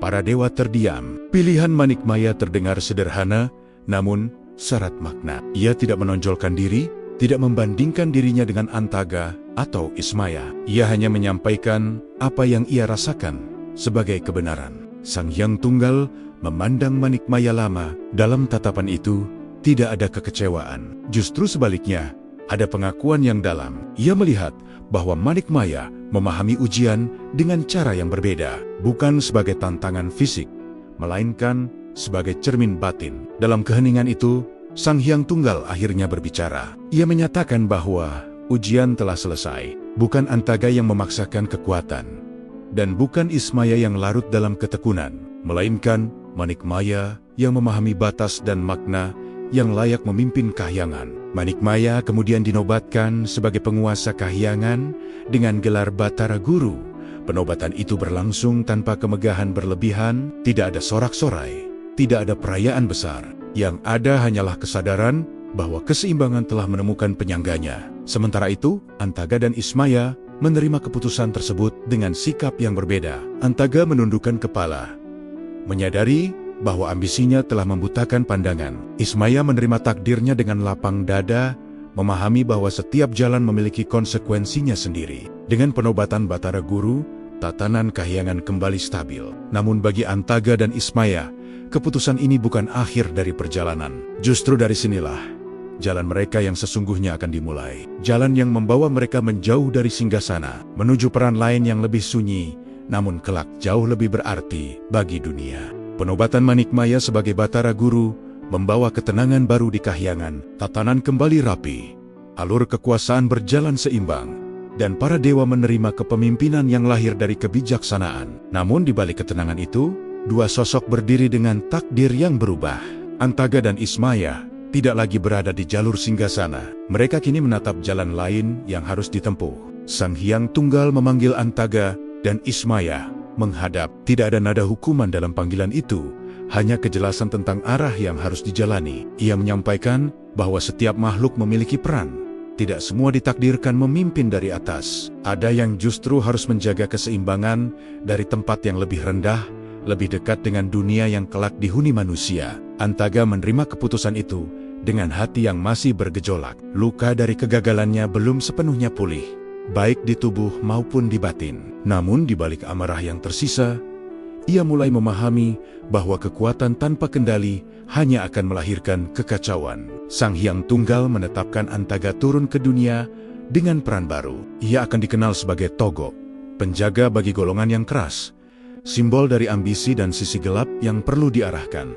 Para dewa terdiam. Pilihan Manikmaya terdengar sederhana, namun syarat makna. Ia tidak menonjolkan diri, tidak membandingkan dirinya dengan Antaga atau Ismaya. Ia hanya menyampaikan apa yang ia rasakan sebagai kebenaran. Sang Hyang Tunggal memandang Manikmaya lama. Dalam tatapan itu tidak ada kekecewaan. Justru sebaliknya, ada pengakuan yang dalam. Ia melihat bahwa Manikmaya memahami ujian dengan cara yang berbeda, bukan sebagai tantangan fisik, melainkan sebagai cermin batin. Dalam keheningan itu, Sang Hyang Tunggal akhirnya berbicara. Ia menyatakan bahwa ujian telah selesai. Bukan Antaga yang memaksakan kekuatan, dan bukan Ismaya yang larut dalam ketekunan, melainkan Manikmaya yang memahami batas dan makna yang layak memimpin kahyangan. Manikmaya kemudian dinobatkan sebagai penguasa kahyangan dengan gelar Batara Guru. Penobatan itu berlangsung tanpa kemegahan berlebihan, tidak ada sorak-sorai, tidak ada perayaan besar. Yang ada hanyalah kesadaran bahwa keseimbangan telah menemukan penyangganya. Sementara itu, Antaga dan Ismaya menerima keputusan tersebut dengan sikap yang berbeda. Antaga menundukkan kepala, menyadari bahwa ambisinya telah membutakan pandangan. Ismaya menerima takdirnya dengan lapang dada, memahami bahwa setiap jalan memiliki konsekuensinya sendiri. Dengan penobatan Batara Guru, tatanan kahyangan kembali stabil. Namun bagi Antaga dan Ismaya, keputusan ini bukan akhir dari perjalanan. Justru dari sinilah jalan mereka yang sesungguhnya akan dimulai. Jalan yang membawa mereka menjauh dari singgasana, menuju peran lain yang lebih sunyi, namun kelak jauh lebih berarti bagi dunia. Penobatan Manikmaya sebagai Batara Guru membawa ketenangan baru di kahyangan. Tatanan kembali rapi, alur kekuasaan berjalan seimbang, dan para dewa menerima kepemimpinan yang lahir dari kebijaksanaan. Namun di balik ketenangan itu, dua sosok berdiri dengan takdir yang berubah. Antaga dan Ismaya tidak lagi berada di jalur singgasana. Mereka kini menatap jalan lain yang harus ditempuh. Sang Hyang Tunggal memanggil Antaga dan Ismaya menghadap. Tidak ada nada hukuman dalam panggilan itu, hanya kejelasan tentang arah yang harus dijalani. Ia menyampaikan bahwa setiap makhluk memiliki peran. Tidak semua ditakdirkan memimpin dari atas. Ada yang justru harus menjaga keseimbangan dari tempat yang lebih rendah, lebih dekat dengan dunia yang kelak dihuni manusia. Antaga menerima keputusan itu dengan hati yang masih bergejolak. Luka dari kegagalannya belum sepenuhnya pulih, baik di tubuh maupun di batin. Namun di balik amarah yang tersisa, ia mulai memahami bahwa kekuatan tanpa kendali hanya akan melahirkan kekacauan. Sang Hyang Tunggal menetapkan Antaga turun ke dunia dengan peran baru. Ia akan dikenal sebagai Togok, penjaga bagi golongan yang keras, simbol dari ambisi dan sisi gelap yang perlu diarahkan,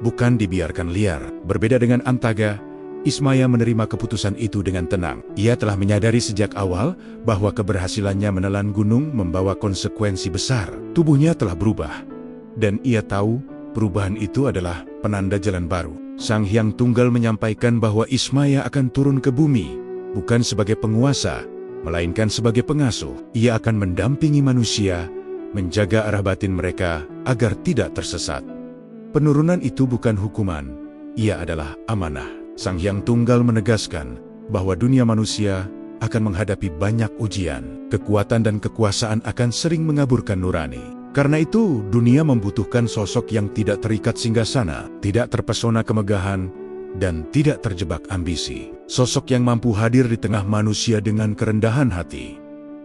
bukan dibiarkan liar. Berbeda dengan Antaga, Ismaya menerima keputusan itu dengan tenang. Ia telah menyadari sejak awal bahwa keberhasilannya menelan gunung membawa konsekuensi besar. Tubuhnya telah berubah, dan ia tahu perubahan itu adalah penanda jalan baru. Sang Hyang Tunggal menyampaikan bahwa Ismaya akan turun ke bumi, bukan sebagai penguasa, melainkan sebagai pengasuh. Ia akan mendampingi manusia, menjaga arah batin mereka agar tidak tersesat. Penurunan itu bukan hukuman, ia adalah amanah. Sang Hyang Tunggal menegaskan bahwa dunia manusia akan menghadapi banyak ujian. Kekuatan dan kekuasaan akan sering mengaburkan nurani. Karena itu, dunia membutuhkan sosok yang tidak terikat singgasana, tidak terpesona kemegahan, dan tidak terjebak ambisi. Sosok yang mampu hadir di tengah manusia dengan kerendahan hati.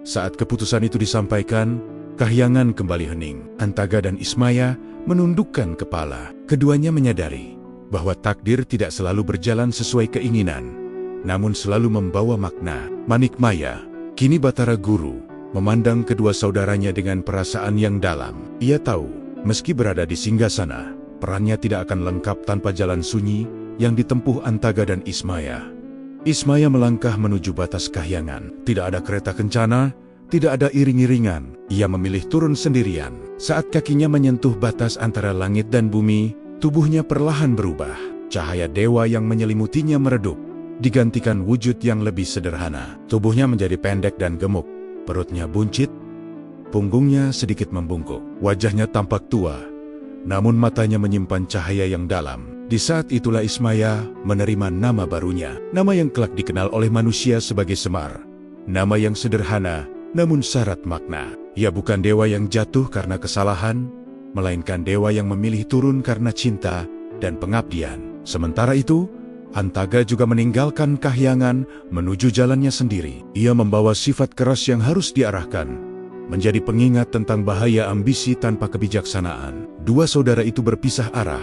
Saat keputusan itu disampaikan, kahyangan kembali hening. Antaga dan Ismaya menundukkan kepala. Keduanya menyadari bahwa takdir tidak selalu berjalan sesuai keinginan, namun selalu membawa makna. Manikmaya, kini Batara Guru, memandang kedua saudaranya dengan perasaan yang dalam. Ia tahu, meski berada di singgasana, perannya tidak akan lengkap tanpa jalan sunyi yang ditempuh Antaga dan Ismaya. Ismaya melangkah menuju batas kahyangan. Tidak ada kereta kencana, tidak ada iring-iringan. Ia memilih turun sendirian. Saat kakinya menyentuh batas antara langit dan bumi, tubuhnya perlahan berubah. Cahaya dewa yang menyelimutinya meredup, digantikan wujud yang lebih sederhana. Tubuhnya menjadi pendek dan gemuk, perutnya buncit, punggungnya sedikit membungkuk. Wajahnya tampak tua, namun matanya menyimpan cahaya yang dalam. Di saat itulah Ismaya menerima nama barunya, nama yang kelak dikenal oleh manusia sebagai Semar. Nama yang sederhana, namun syarat makna. Ia bukan dewa yang jatuh karena kesalahan, melainkan dewa yang memilih turun karena cinta dan pengabdian. Sementara itu, Antaga juga meninggalkan Kahyangan menuju jalannya sendiri. Ia membawa sifat keras yang harus diarahkan, menjadi pengingat tentang bahaya ambisi tanpa kebijaksanaan. Dua saudara itu berpisah arah,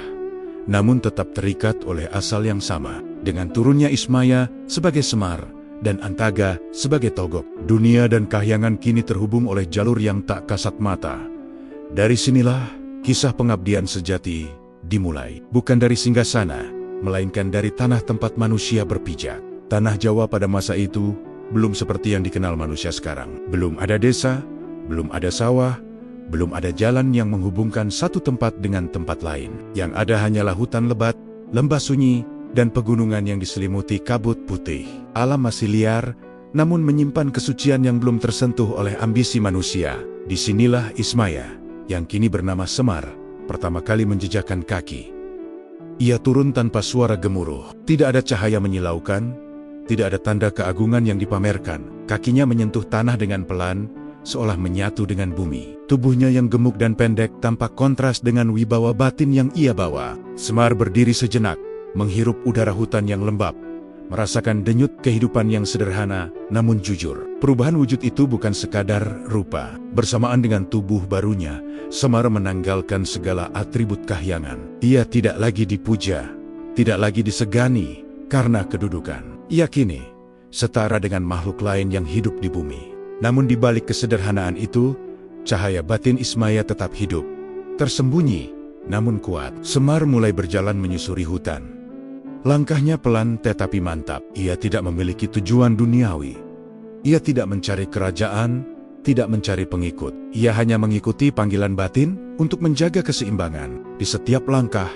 namun tetap terikat oleh asal yang sama. Dengan turunnya Ismaya sebagai Semar dan Antaga sebagai Togok, dunia dan Kahyangan kini terhubung oleh jalur yang tak kasat mata. Dari sinilah kisah pengabdian sejati dimulai. Bukan dari singgasana, melainkan dari tanah tempat manusia berpijak. Tanah Jawa pada masa itu belum seperti yang dikenal manusia sekarang. Belum ada desa, belum ada sawah, belum ada jalan yang menghubungkan satu tempat dengan tempat lain. Yang ada hanyalah hutan lebat, lembah sunyi, dan pegunungan yang diselimuti kabut putih. Alam masih liar, namun menyimpan kesucian yang belum tersentuh oleh ambisi manusia. Disinilah Ismaya, yang kini bernama Semar, pertama kali menjejakkan kaki. Ia turun tanpa suara gemuruh. Tidak ada cahaya menyilaukan, tidak ada tanda keagungan yang dipamerkan. Kakinya menyentuh tanah dengan pelan, seolah menyatu dengan bumi. Tubuhnya yang gemuk dan pendek tampak kontras dengan wibawa batin yang ia bawa. Semar berdiri sejenak, menghirup udara hutan yang lembab, merasakan denyut kehidupan yang sederhana namun jujur. Perubahan wujud itu bukan sekadar rupa. Bersamaan dengan tubuh barunya, Semar menanggalkan segala atribut Kahyangan. Ia tidak lagi dipuja, tidak lagi disegani karena kedudukan. Ia kini setara dengan makhluk lain yang hidup di bumi. Namun di balik kesederhanaan itu, cahaya batin Ismaya tetap hidup, tersembunyi namun kuat. Semar mulai berjalan menyusuri hutan. Langkahnya pelan tetapi mantap. Ia tidak memiliki tujuan duniawi. Ia tidak mencari kerajaan, tidak mencari pengikut. Ia hanya mengikuti panggilan batin untuk menjaga keseimbangan. Di setiap langkah,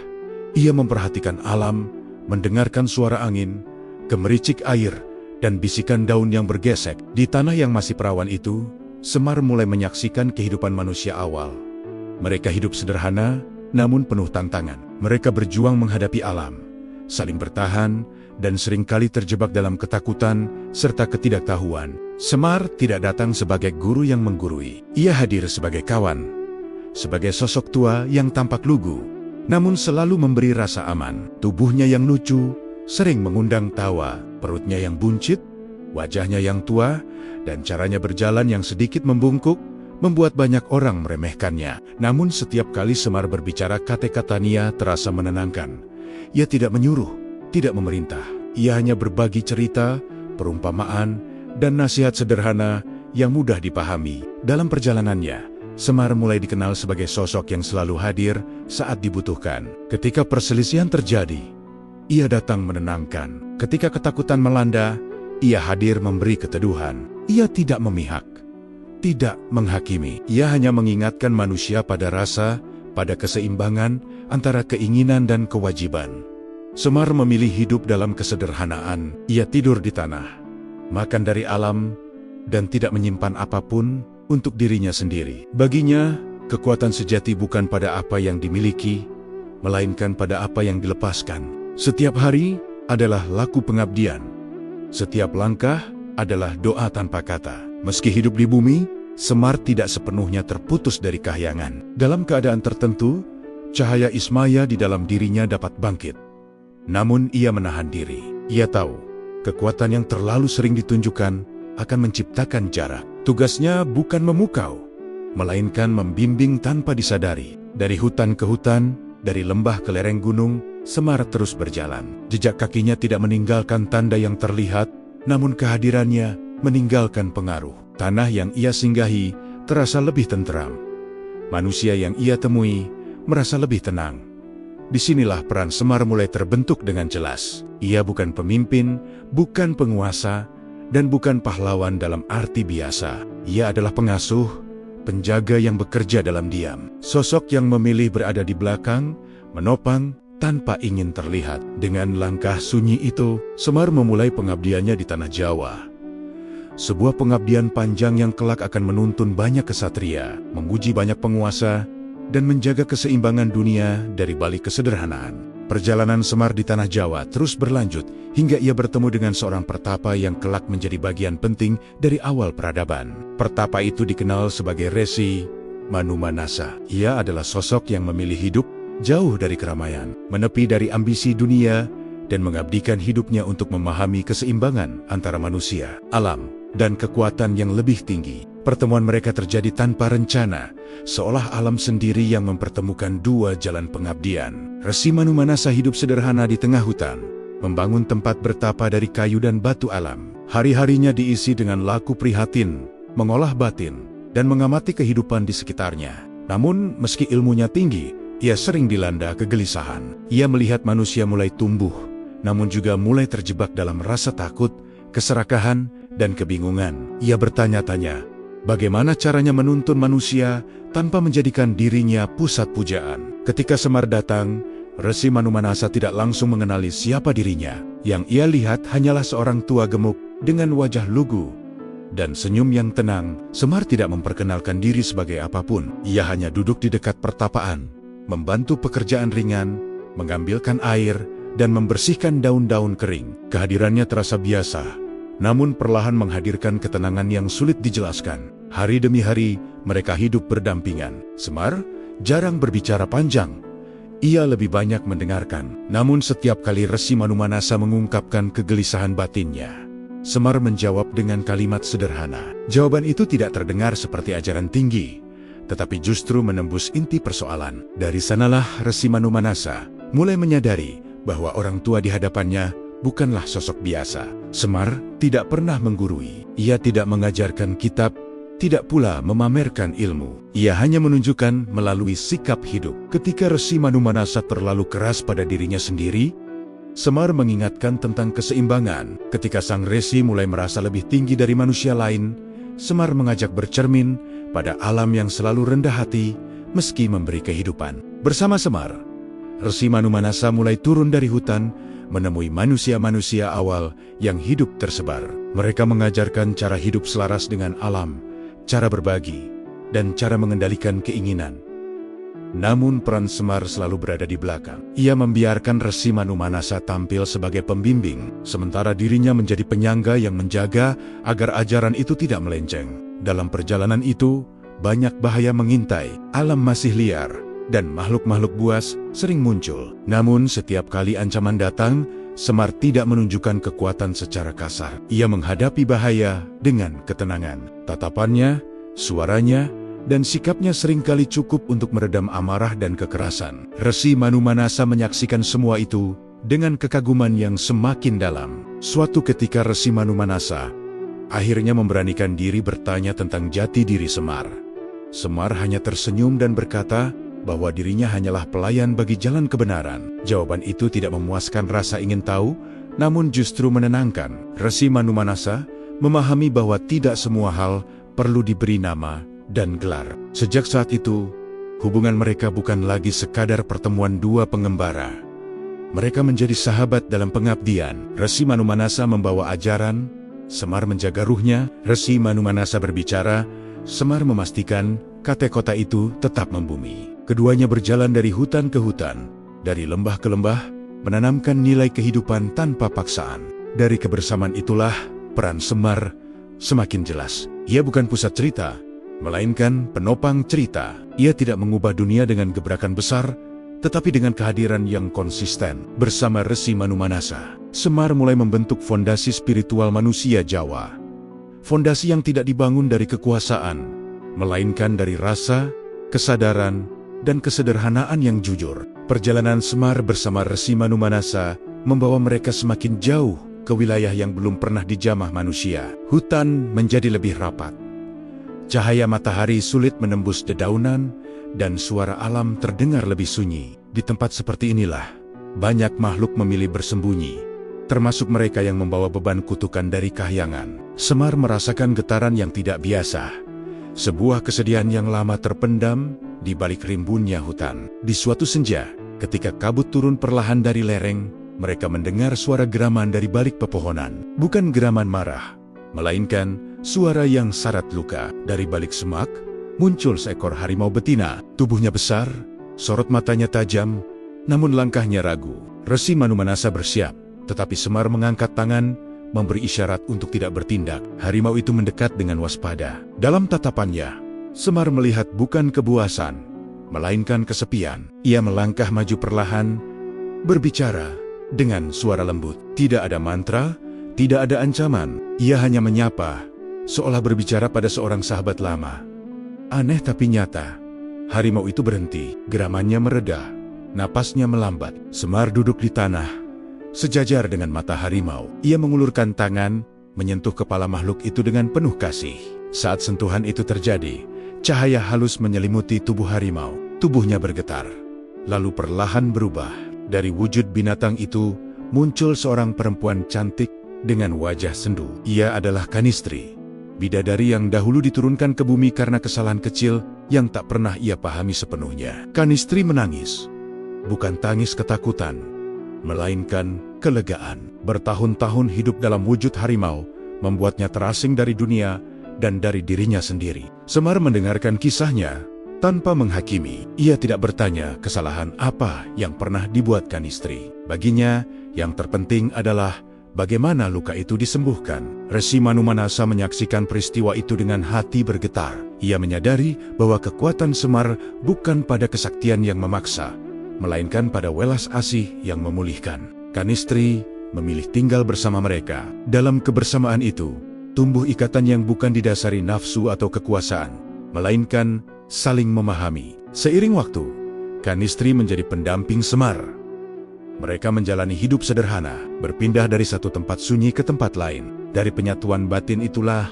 ia memperhatikan alam, mendengarkan suara angin, gemericik air, dan bisikan daun yang bergesek. Di tanah yang masih perawan itu, Semar mulai menyaksikan kehidupan manusia awal. Mereka hidup sederhana, namun penuh tantangan. Mereka berjuang menghadapi alam, saling bertahan, dan seringkali terjebak dalam ketakutan serta ketidaktahuan. Semar tidak datang sebagai guru yang menggurui. Ia hadir sebagai kawan, sebagai sosok tua yang tampak lugu, namun selalu memberi rasa aman. Tubuhnya yang lucu sering mengundang tawa, perutnya yang buncit, wajahnya yang tua, dan caranya berjalan yang sedikit membungkuk, membuat banyak orang meremehkannya. Namun setiap kali Semar berbicara, kata-katanya terasa menenangkan. Ia tidak menyuruh, tidak memerintah. Ia hanya berbagi cerita, perumpamaan, dan nasihat sederhana yang mudah dipahami. Dalam perjalanannya, Semar mulai dikenal sebagai sosok yang selalu hadir saat dibutuhkan. Ketika perselisihan terjadi, ia datang menenangkan. Ketika ketakutan melanda, ia hadir memberi keteduhan. Ia tidak memihak, tidak menghakimi. Ia hanya mengingatkan manusia pada rasa, pada keseimbangan antara keinginan dan kewajiban. Semar memilih hidup dalam kesederhanaan. Ia tidur di tanah, makan dari alam, dan tidak menyimpan apapun untuk dirinya sendiri. Baginya, kekuatan sejati bukan pada apa yang dimiliki, melainkan pada apa yang dilepaskan. Setiap hari adalah laku pengabdian. Setiap langkah adalah doa tanpa kata. Meski hidup di bumi, Semar tidak sepenuhnya terputus dari Kahyangan. Dalam keadaan tertentu, cahaya Ismaya di dalam dirinya dapat bangkit. Namun ia menahan diri. Ia tahu, kekuatan yang terlalu sering ditunjukkan akan menciptakan jarak. Tugasnya bukan memukau, melainkan membimbing tanpa disadari. Dari hutan ke hutan, dari lembah ke lereng gunung, Semar terus berjalan. Jejak kakinya tidak meninggalkan tanda yang terlihat, namun kehadirannya meninggalkan pengaruh. Tanah yang ia singgahi terasa lebih tenteram. Manusia yang ia temui merasa lebih tenang. Disinilah peran Semar mulai terbentuk dengan jelas. Ia bukan pemimpin, bukan penguasa, dan bukan pahlawan dalam arti biasa. Ia adalah pengasuh, penjaga yang bekerja dalam diam. Sosok yang memilih berada di belakang, menopang, tanpa ingin terlihat. Dengan langkah sunyi itu, Semar memulai pengabdiannya di tanah Jawa. Sebuah pengabdian panjang yang kelak akan menuntun banyak kesatria, menguji banyak penguasa, dan menjaga keseimbangan dunia dari balik kesederhanaan. Perjalanan Semar di tanah Jawa terus berlanjut, hingga ia bertemu dengan seorang pertapa yang kelak menjadi bagian penting dari awal peradaban. Pertapa itu dikenal sebagai Resi Manumanasa. Ia adalah sosok yang memilih hidup jauh dari keramaian, menepi dari ambisi dunia, dan mengabdikan hidupnya untuk memahami keseimbangan antara manusia, alam, dan kekuatan yang lebih tinggi. Pertemuan mereka terjadi tanpa rencana, seolah alam sendiri yang mempertemukan dua jalan pengabdian. Resi Manumanasa hidup sederhana di tengah hutan, membangun tempat bertapa dari kayu dan batu alam. Hari-harinya diisi dengan laku prihatin, mengolah batin, dan mengamati kehidupan di sekitarnya. Namun, meski ilmunya tinggi, ia sering dilanda kegelisahan. Ia melihat manusia mulai tumbuh, namun juga mulai terjebak dalam rasa takut, keserakahan, dan kebingungan. Ia bertanya-tanya, bagaimana caranya menuntun manusia tanpa menjadikan dirinya pusat pujaan. Ketika Semar datang, Resi Manumanasa tidak langsung mengenali siapa dirinya. Yang ia lihat hanyalah seorang tua gemuk dengan wajah lugu dan senyum yang tenang. Semar tidak memperkenalkan diri sebagai apapun. Ia hanya duduk di dekat pertapaan, membantu pekerjaan ringan, mengambilkan air, dan membersihkan daun-daun kering. Kehadirannya terasa biasa, namun perlahan menghadirkan ketenangan yang sulit dijelaskan. Hari demi hari, mereka hidup berdampingan. Semar jarang berbicara panjang. Ia lebih banyak mendengarkan. Namun setiap kali Resi Manumanasa mengungkapkan kegelisahan batinnya, Semar menjawab dengan kalimat sederhana. Jawaban itu tidak terdengar seperti ajaran tinggi, tetapi justru menembus inti persoalan. Dari sanalah Resi Manumanasa mulai menyadari bahwa orang tua di hadapannya bukanlah sosok biasa. Semar tidak pernah menggurui. Ia tidak mengajarkan kitab, tidak pula memamerkan ilmu. Ia hanya menunjukkan melalui sikap hidup. Ketika Resi Manumanasa terlalu keras pada dirinya sendiri, Semar mengingatkan tentang keseimbangan. Ketika sang resi mulai merasa lebih tinggi dari manusia lain, Semar mengajak bercermin pada alam yang selalu rendah hati meski memberi kehidupan. Bersama Semar, Resi Manumanasa mulai turun dari hutan, menemui manusia-manusia awal yang hidup tersebar. Mereka mengajarkan cara hidup selaras dengan alam, cara berbagi, dan cara mengendalikan keinginan. Namun peran Semar selalu berada di belakang. Ia membiarkan Resi Manumanasa tampil sebagai pembimbing, sementara dirinya menjadi penyangga yang menjaga agar ajaran itu tidak melenceng. Dalam perjalanan itu, banyak bahaya mengintai. Alam masih liar, dan makhluk-makhluk buas sering muncul. Namun setiap kali ancaman datang, Semar tidak menunjukkan kekuatan secara kasar. Ia menghadapi bahaya dengan ketenangan. Tatapannya, suaranya, dan sikapnya seringkali cukup untuk meredam amarah dan kekerasan. Resi Manumanasa menyaksikan semua itu dengan kekaguman yang semakin dalam. Suatu ketika Resi Manumanasa akhirnya memberanikan diri bertanya tentang jati diri Semar. Semar hanya tersenyum dan berkata bahwa dirinya hanyalah pelayan bagi jalan kebenaran. Jawaban itu tidak memuaskan rasa ingin tahu, namun justru menenangkan. Resi Manumanasa memahami bahwa tidak semua hal perlu diberi nama dan gelar. Sejak saat itu, hubungan mereka bukan lagi sekadar pertemuan dua pengembara. Mereka menjadi sahabat dalam pengabdian. Resi Manumanasa membawa ajaran, Semar menjaga ruhnya. Resi Manumanasa berbicara, Semar memastikan kata-kata itu tetap membumi. Keduanya berjalan dari hutan ke hutan, dari lembah ke lembah, menanamkan nilai kehidupan tanpa paksaan. Dari kebersamaan itulah, peran Semar semakin jelas. Ia bukan pusat cerita, melainkan penopang cerita. Ia tidak mengubah dunia dengan gebrakan besar, tetapi dengan kehadiran yang konsisten. Bersama Resi Manumanasa, Semar mulai membentuk fondasi spiritual manusia Jawa. Fondasi yang tidak dibangun dari kekuasaan, melainkan dari rasa, kesadaran, dan kesederhanaan yang jujur. Perjalanan Semar bersama Resi Manumanasa membawa mereka semakin jauh ke wilayah yang belum pernah dijamah manusia. Hutan menjadi lebih rapat. Cahaya matahari sulit menembus dedaunan, dan suara alam terdengar lebih sunyi. Di tempat seperti inilah, banyak makhluk memilih bersembunyi, termasuk mereka yang membawa beban kutukan dari kahyangan. Semar merasakan getaran yang tidak biasa, sebuah kesedihan yang lama terpendam di balik rimbunnya hutan. Di suatu senja, ketika kabut turun perlahan dari lereng, mereka mendengar suara geraman dari balik pepohonan. Bukan geraman marah, melainkan suara yang syarat luka. Dari balik semak, muncul seekor harimau betina. Tubuhnya besar, sorot matanya tajam, namun langkahnya ragu. Resi Manumanasa bersiap, tetapi Semar mengangkat tangan, memberi isyarat untuk tidak bertindak. Harimau itu mendekat dengan waspada. Dalam tatapannya, Semar melihat bukan kepuasan, melainkan kesepian. Ia melangkah maju perlahan, berbicara dengan suara lembut. Tidak ada mantra, tidak ada ancaman. Ia hanya menyapa, seolah berbicara pada seorang sahabat lama. Aneh tapi nyata, harimau itu berhenti, geramannya mereda, napasnya melambat. Semar duduk di tanah, sejajar dengan mata harimau. Ia mengulurkan tangan, menyentuh kepala makhluk itu dengan penuh kasih. Saat sentuhan itu terjadi, cahaya halus menyelimuti tubuh harimau. Tubuhnya bergetar, lalu perlahan berubah. Dari wujud binatang itu, muncul seorang perempuan cantik dengan wajah sendu. Ia adalah Kanistri, bidadari yang dahulu diturunkan ke bumi karena kesalahan kecil yang tak pernah ia pahami sepenuhnya. Kanistri menangis, bukan tangis ketakutan, melainkan kelegaan. Bertahun-tahun hidup dalam wujud harimau membuatnya terasing dari dunia dan dari dirinya sendiri. Semar mendengarkan kisahnya tanpa menghakimi. Ia tidak bertanya kesalahan apa yang pernah dibuat Kanistri. Baginya, yang terpenting adalah bagaimana luka itu disembuhkan. Resi Manumanasa menyaksikan peristiwa itu dengan hati bergetar. Ia menyadari bahwa kekuatan Semar bukan pada kesaktian yang memaksa, melainkan pada welas asih yang memulihkan. Kanistri memilih tinggal bersama mereka. Dalam kebersamaan itu, tumbuh ikatan yang bukan didasari nafsu atau kekuasaan, melainkan saling memahami. Seiring waktu, Kanistri menjadi pendamping Semar. Mereka menjalani hidup sederhana, berpindah dari satu tempat sunyi ke tempat lain. Dari penyatuan batin itulah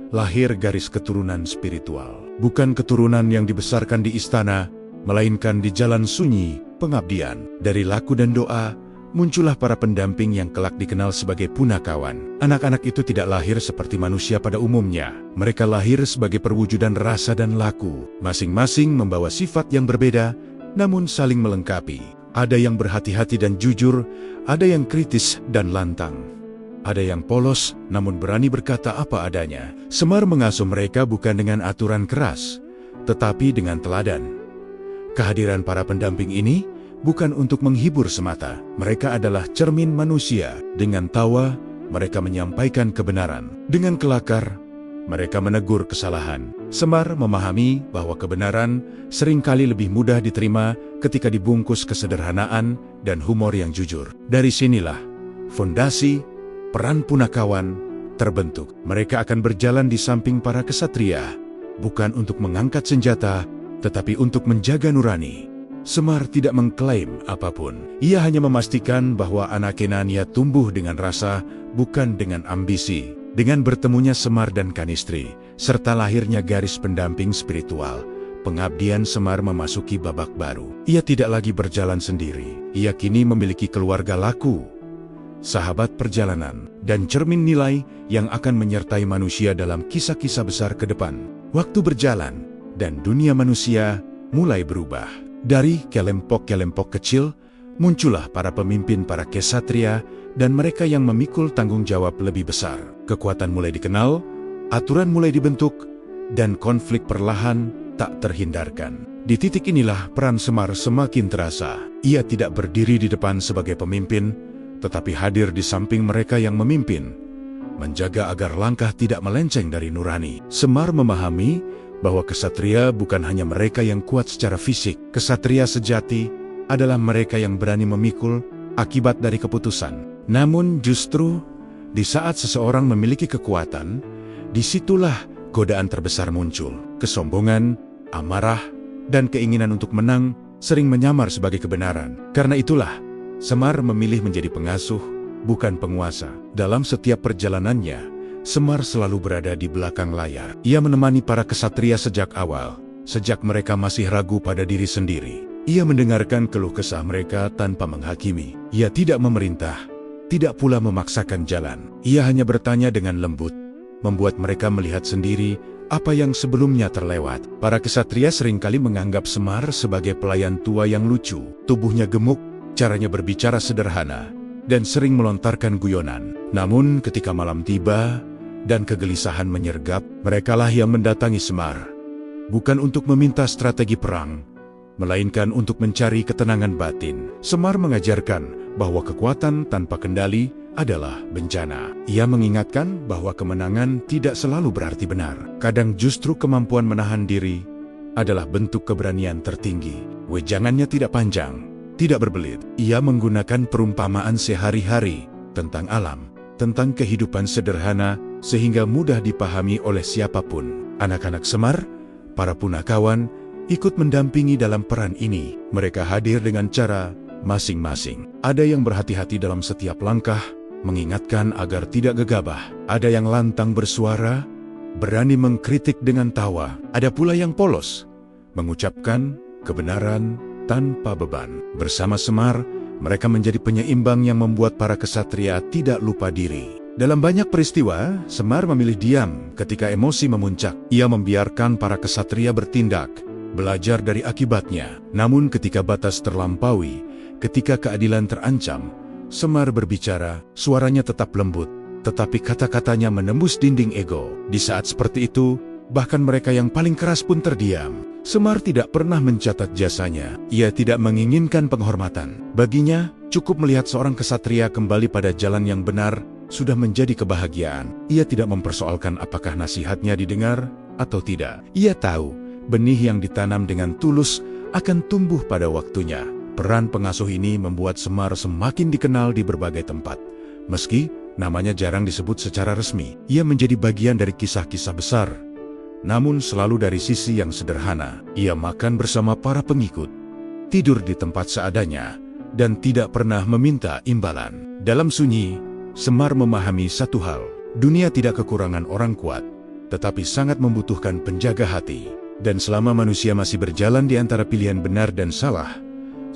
lahir garis keturunan spiritual. Bukan keturunan yang dibesarkan di istana, melainkan di jalan sunyi, pengabdian. Dari laku dan doa, muncullah para pendamping yang kelak dikenal sebagai punakawan. Anak-anak itu tidak lahir seperti manusia pada umumnya. Mereka lahir sebagai perwujudan rasa dan laku. Masing-masing membawa sifat yang berbeda, namun saling melengkapi. Ada yang berhati-hati dan jujur, ada yang kritis dan lantang. Ada yang polos, namun berani berkata apa adanya. Semar mengasuh mereka bukan dengan aturan keras, tetapi dengan teladan. Kehadiran para pendamping ini bukan untuk menghibur semata. Mereka adalah cermin manusia. Dengan tawa, mereka menyampaikan kebenaran. Dengan kelakar, mereka menegur kesalahan. Semar memahami bahwa kebenaran seringkali lebih mudah diterima ketika dibungkus kesederhanaan dan humor yang jujur. Dari sinilah fondasi peran punakawan terbentuk. Mereka akan berjalan di samping para kesatria, bukan untuk mengangkat senjata, tetapi untuk menjaga nurani. Semar tidak mengklaim apapun. Ia hanya memastikan bahwa anak Kenania tumbuh dengan rasa, bukan dengan ambisi. Dengan bertemunya Semar dan Kanistri, serta lahirnya garis pendamping spiritual, pengabdian Semar memasuki babak baru. Ia tidak lagi berjalan sendiri. Ia kini memiliki keluarga laku, sahabat perjalanan, dan cermin nilai yang akan menyertai manusia dalam kisah-kisah besar ke depan. Waktu berjalan, dan dunia manusia mulai berubah. Dari kelompok-kelompok kecil, muncullah para pemimpin para kesatria dan mereka yang memikul tanggung jawab lebih besar. Kekuatan mulai dikenal, aturan mulai dibentuk, dan konflik perlahan tak terhindarkan. Di titik inilah peran Semar semakin terasa. Ia tidak berdiri di depan sebagai pemimpin, tetapi hadir di samping mereka yang memimpin, menjaga agar langkah tidak melenceng dari nurani. Semar memahami bahwa kesatria bukan hanya mereka yang kuat secara fisik. Kesatria sejati adalah mereka yang berani memikul akibat dari keputusan. Namun justru di saat seseorang memiliki kekuatan, disitulah godaan terbesar muncul. Kesombongan, amarah, dan keinginan untuk menang sering menyamar sebagai kebenaran. Karena itulah, Semar memilih menjadi pengasuh, bukan penguasa. Dalam setiap perjalanannya, Semar selalu berada di belakang layar. Ia menemani para kesatria sejak awal, sejak mereka masih ragu pada diri sendiri. Ia mendengarkan keluh kesah mereka tanpa menghakimi. Ia tidak memerintah, tidak pula memaksakan jalan. Ia hanya bertanya dengan lembut, membuat mereka melihat sendiri apa yang sebelumnya terlewat. Para kesatria seringkali menganggap Semar sebagai pelayan tua yang lucu. Tubuhnya gemuk, caranya berbicara sederhana, dan sering melontarkan guyonan. Namun ketika malam tiba dan kegelisahan menyergap, merekalah yang mendatangi Semar. Bukan untuk meminta strategi perang, melainkan untuk mencari ketenangan batin. Semar mengajarkan bahwa kekuatan tanpa kendali adalah bencana. Ia mengingatkan bahwa kemenangan tidak selalu berarti benar. Kadang justru kemampuan menahan diri adalah bentuk keberanian tertinggi. Wejangannya tidak panjang, tidak berbelit. Ia menggunakan perumpamaan sehari-hari tentang alam, tentang kehidupan sederhana, sehingga mudah dipahami oleh siapapun. Anak-anak Semar, para punakawan, ikut mendampingi dalam peran ini. Mereka hadir dengan cara masing-masing. Ada yang berhati-hati dalam setiap langkah, mengingatkan agar tidak gegabah. Ada yang lantang bersuara, berani mengkritik dengan tawa. Ada pula yang polos, mengucapkan kebenaran tanpa beban. Bersama Semar, mereka menjadi penyeimbang yang membuat para kesatria tidak lupa diri. Dalam banyak peristiwa, Semar memilih diam ketika emosi memuncak. Ia membiarkan para kesatria bertindak, belajar dari akibatnya. Namun ketika batas terlampaui, ketika keadilan terancam, Semar berbicara, suaranya tetap lembut, tetapi kata-katanya menembus dinding ego. Di saat seperti itu, bahkan mereka yang paling keras pun terdiam. Semar tidak pernah mencatat jasanya. Ia tidak menginginkan penghormatan. Baginya, cukup melihat seorang kesatria kembali pada jalan yang benar sudah menjadi kebahagiaan. Ia tidak mempersoalkan apakah nasihatnya didengar atau tidak. Ia tahu, benih yang ditanam dengan tulus akan tumbuh pada waktunya. Peran pengasuh ini membuat Semar semakin dikenal di berbagai tempat. Meski namanya jarang disebut secara resmi, ia menjadi bagian dari kisah-kisah besar. Namun selalu dari sisi yang sederhana. Ia makan bersama para pengikut, tidur di tempat seadanya, dan tidak pernah meminta imbalan. Dalam sunyi, Semar memahami satu hal. Dunia tidak kekurangan orang kuat, tetapi sangat membutuhkan penjaga hati. Dan selama manusia masih berjalan di antara pilihan benar dan salah,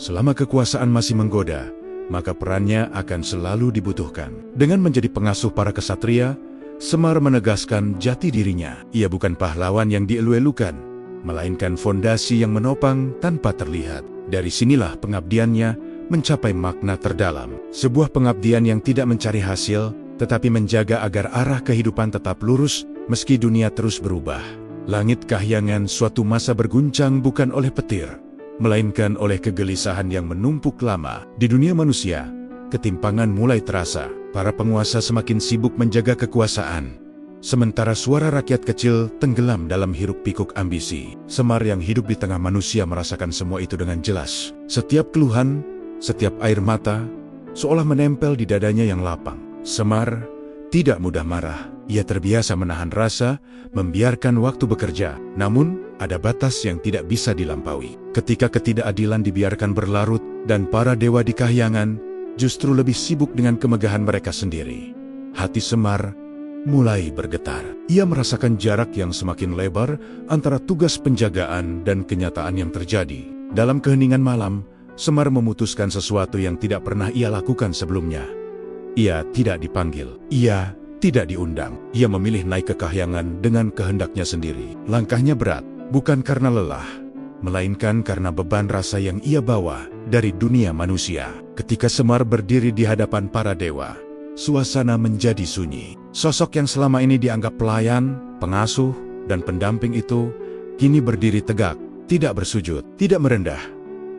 selama kekuasaan masih menggoda, maka perannya akan selalu dibutuhkan. Dengan menjadi pengasuh para kesatria, Semar menegaskan jati dirinya. Ia bukan pahlawan yang dielu-elukan, melainkan fondasi yang menopang tanpa terlihat. Dari sinilah pengabdiannya mencapai makna terdalam. Sebuah pengabdian yang tidak mencari hasil, tetapi menjaga agar arah kehidupan tetap lurus meski dunia terus berubah. Langit Kahyangan suatu masa berguncang bukan oleh petir, melainkan oleh kegelisahan yang menumpuk lama. Di dunia manusia, ketimpangan mulai terasa. Para penguasa semakin sibuk menjaga kekuasaan, sementara suara rakyat kecil tenggelam dalam hiruk-pikuk ambisi. Semar yang hidup di tengah manusia merasakan semua itu dengan jelas. Setiap keluhan, setiap air mata, seolah menempel di dadanya yang lapang. Semar tidak mudah marah. Ia terbiasa menahan rasa, membiarkan waktu bekerja. Namun, ada batas yang tidak bisa dilampaui. Ketika ketidakadilan dibiarkan berlarut, dan para dewa di Kahyangan justru lebih sibuk dengan kemegahan mereka sendiri, hati Semar mulai bergetar. Ia merasakan jarak yang semakin lebar antara tugas penjagaan dan kenyataan yang terjadi. Dalam keheningan malam, Semar memutuskan sesuatu yang tidak pernah ia lakukan sebelumnya. Ia tidak dipanggil. Ia tidak diundang. Ia memilih naik ke Kahyangan dengan kehendaknya sendiri. Langkahnya berat, bukan karena lelah, melainkan karena beban rasa yang ia bawa dari dunia manusia. Ketika Semar berdiri di hadapan para dewa, suasana menjadi sunyi. Sosok yang selama ini dianggap pelayan, pengasuh, dan pendamping itu kini berdiri tegak, tidak bersujud, tidak merendah.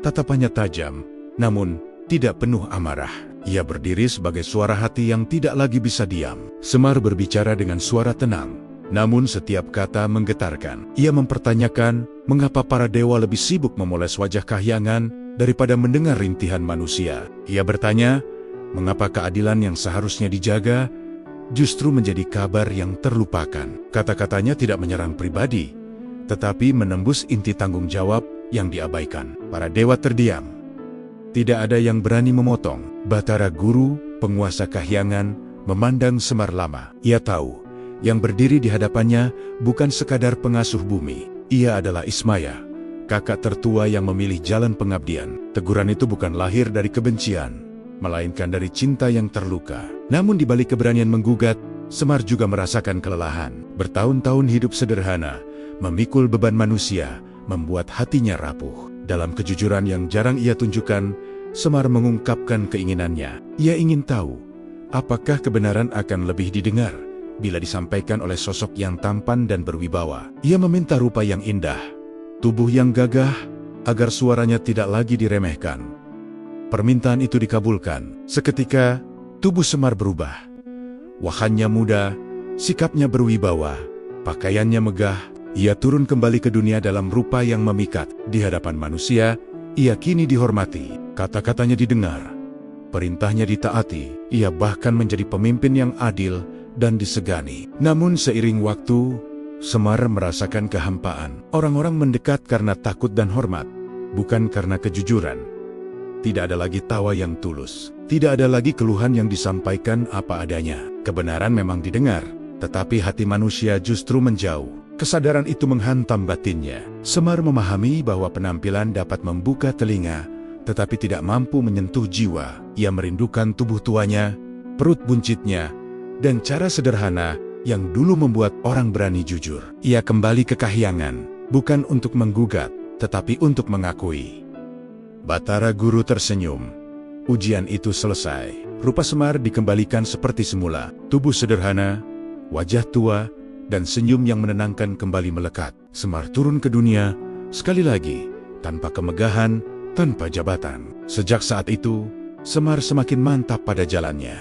Tatapannya tajam, namun tidak penuh amarah. Ia berdiri sebagai suara hati yang tidak lagi bisa diam. Semar berbicara dengan suara tenang, namun setiap kata menggetarkan. Ia mempertanyakan mengapa para dewa lebih sibuk memoles wajah Kahyangan daripada mendengar rintihan manusia. Ia bertanya, mengapa keadilan yang seharusnya dijaga justru menjadi kabar yang terlupakan. Kata-katanya tidak menyerang pribadi, tetapi menembus inti tanggung jawab yang diabaikan. Para dewa terdiam. Tidak ada yang berani memotong. Batara Guru, penguasa Kahyangan, memandang Semar lama. Ia tahu, yang berdiri di hadapannya bukan sekadar pengasuh bumi. Ia adalah Ismaya, kakak tertua yang memilih jalan pengabdian. Teguran itu bukan lahir dari kebencian, melainkan dari cinta yang terluka. Namun di balik keberanian menggugat, Semar juga merasakan kelelahan. Bertahun-tahun hidup sederhana, memikul beban manusia, membuat hatinya rapuh. Dalam kejujuran yang jarang ia tunjukkan, Semar mengungkapkan keinginannya. Ia ingin tahu, apakah kebenaran akan lebih didengar bila disampaikan oleh sosok yang tampan dan berwibawa. Ia meminta rupa yang indah, tubuh yang gagah, agar suaranya tidak lagi diremehkan. Permintaan itu dikabulkan. Seketika, tubuh Semar berubah. Wahannya muda, sikapnya berwibawa, pakaiannya megah. Ia turun kembali ke dunia dalam rupa yang memikat. Di hadapan manusia, ia kini dihormati. Kata-katanya didengar, perintahnya ditaati. Ia bahkan menjadi pemimpin yang adil dan disegani. Namun seiring waktu, Semar merasakan kehampaan. Orang-orang mendekat karena takut dan hormat, bukan karena kejujuran. Tidak ada lagi tawa yang tulus. Tidak ada lagi keluhan yang disampaikan apa adanya. Kebenaran memang didengar, tetapi hati manusia justru menjauh. Kesadaran itu menghantam batinnya. Semar memahami bahwa penampilan dapat membuka telinga, tetapi tidak mampu menyentuh jiwa. Ia merindukan tubuh tuanya, perut buncitnya, dan cara sederhana yang dulu membuat orang berani jujur. Ia kembali ke kahyangan, bukan untuk menggugat, tetapi untuk mengakui. Batara Guru tersenyum. Ujian itu selesai. Rupa Semar dikembalikan seperti semula. Tubuh sederhana, wajah tua, dan senyum yang menenangkan kembali melekat. Semar turun ke dunia, sekali lagi, tanpa kemegahan, tanpa jabatan. Sejak saat itu, Semar semakin mantap pada jalannya.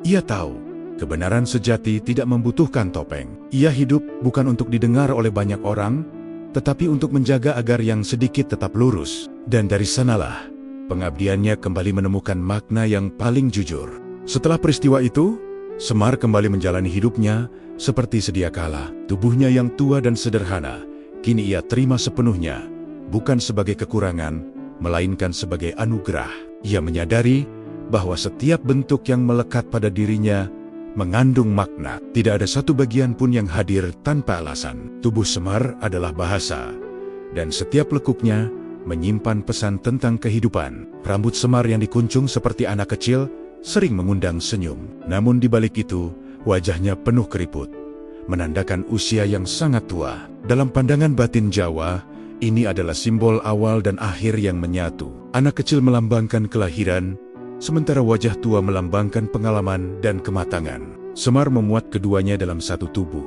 Ia tahu, kebenaran sejati tidak membutuhkan topeng. Ia hidup bukan untuk didengar oleh banyak orang, tetapi untuk menjaga agar yang sedikit tetap lurus. Dan dari sanalah, pengabdiannya kembali menemukan makna yang paling jujur. Setelah peristiwa itu, Semar kembali menjalani hidupnya seperti sedia kala. Tubuhnya yang tua dan sederhana, kini ia terima sepenuhnya, bukan sebagai kekurangan, melainkan sebagai anugerah. Ia menyadari bahwa setiap bentuk yang melekat pada dirinya mengandung makna. Tidak ada satu bagian pun yang hadir tanpa alasan. Tubuh Semar adalah bahasa, dan setiap lekuknya menyimpan pesan tentang kehidupan. Rambut Semar yang dikuncung seperti anak kecil sering mengundang senyum. Namun di balik itu, wajahnya penuh keriput, menandakan usia yang sangat tua. Dalam pandangan batin Jawa, ini adalah simbol awal dan akhir yang menyatu. Anak kecil melambangkan kelahiran, sementara wajah tua melambangkan pengalaman dan kematangan. Semar memuat keduanya dalam satu tubuh,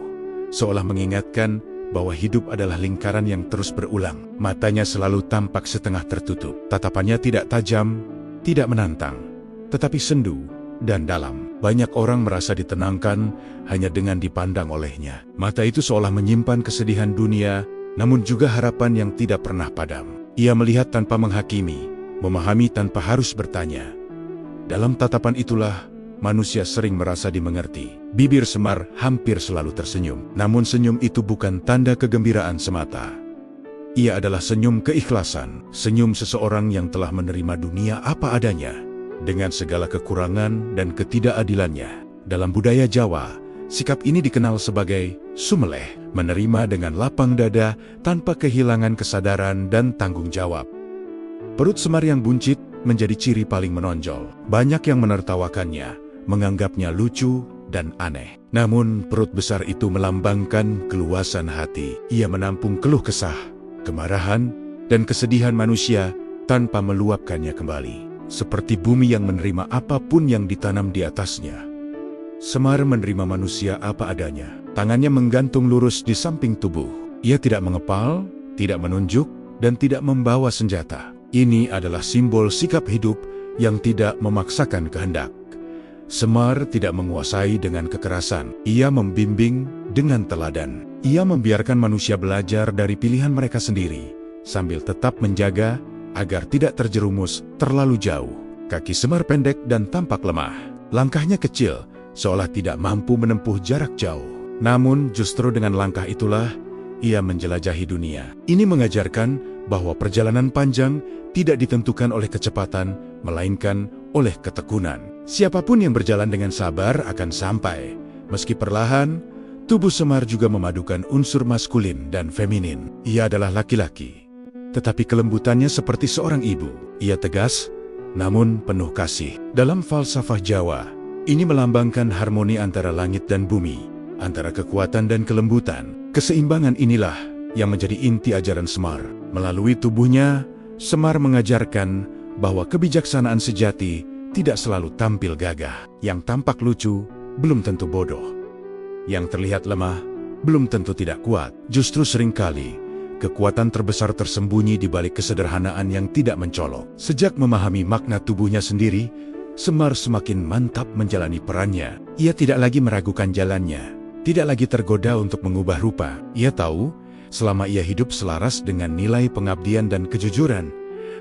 seolah mengingatkan bahwa hidup adalah lingkaran yang terus berulang. Matanya selalu tampak setengah tertutup. Tatapannya tidak tajam, tidak menantang, tetapi sendu dan dalam. Banyak orang merasa ditenangkan hanya dengan dipandang olehnya. Mata itu seolah menyimpan kesedihan dunia, namun juga harapan yang tidak pernah padam. Ia melihat tanpa menghakimi, memahami tanpa harus bertanya. Dalam tatapan itulah, manusia sering merasa dimengerti. Bibir Semar hampir selalu tersenyum. Namun senyum itu bukan tanda kegembiraan semata. Ia adalah senyum keikhlasan. Senyum seseorang yang telah menerima dunia apa adanya, dengan segala kekurangan dan ketidakadilannya. Dalam budaya Jawa, sikap ini dikenal sebagai sumeleh, menerima dengan lapang dada tanpa kehilangan kesadaran dan tanggung jawab. Perut Semar yang buncit menjadi ciri paling menonjol. Banyak yang menertawakannya, menganggapnya lucu dan aneh. Namun perut besar itu melambangkan keluasan hati. Ia menampung keluh kesah, kemarahan, dan kesedihan manusia tanpa meluapkannya kembali. Seperti bumi yang menerima apapun yang ditanam di atasnya, Semar menerima manusia apa adanya. Tangannya menggantung lurus di samping tubuh. Ia tidak mengepal, tidak menunjuk, dan tidak membawa senjata. Ini adalah simbol sikap hidup yang tidak memaksakan kehendak. Semar tidak menguasai dengan kekerasan. Ia membimbing dengan teladan. Ia membiarkan manusia belajar dari pilihan mereka sendiri, sambil tetap menjaga agar tidak terjerumus terlalu jauh. Kaki Semar pendek dan tampak lemah. Langkahnya kecil, seolah tidak mampu menempuh jarak jauh. Namun justru dengan langkah itulah ia menjelajahi dunia. Ini mengajarkan bahwa perjalanan panjang tidak ditentukan oleh kecepatan, melainkan oleh ketekunan. Siapapun yang berjalan dengan sabar akan sampai. Meski perlahan, tubuh Semar juga memadukan unsur maskulin dan feminin. Ia adalah laki-laki, tetapi kelembutannya seperti seorang ibu. Ia tegas, namun penuh kasih. Dalam falsafah Jawa, ini melambangkan harmoni antara langit dan bumi, antara kekuatan dan kelembutan. Keseimbangan inilah yang menjadi inti ajaran Semar. Melalui tubuhnya, Semar mengajarkan bahwa kebijaksanaan sejati tidak selalu tampil gagah. Yang tampak lucu belum tentu bodoh. Yang terlihat lemah belum tentu tidak kuat. Justru seringkali kekuatan terbesar tersembunyi di balik kesederhanaan yang tidak mencolok. Sejak memahami makna tubuhnya sendiri, Semar semakin mantap menjalani perannya. Ia tidak lagi meragukan jalannya, tidak lagi tergoda untuk mengubah rupa. Ia tahu, selama ia hidup selaras dengan nilai pengabdian dan kejujuran,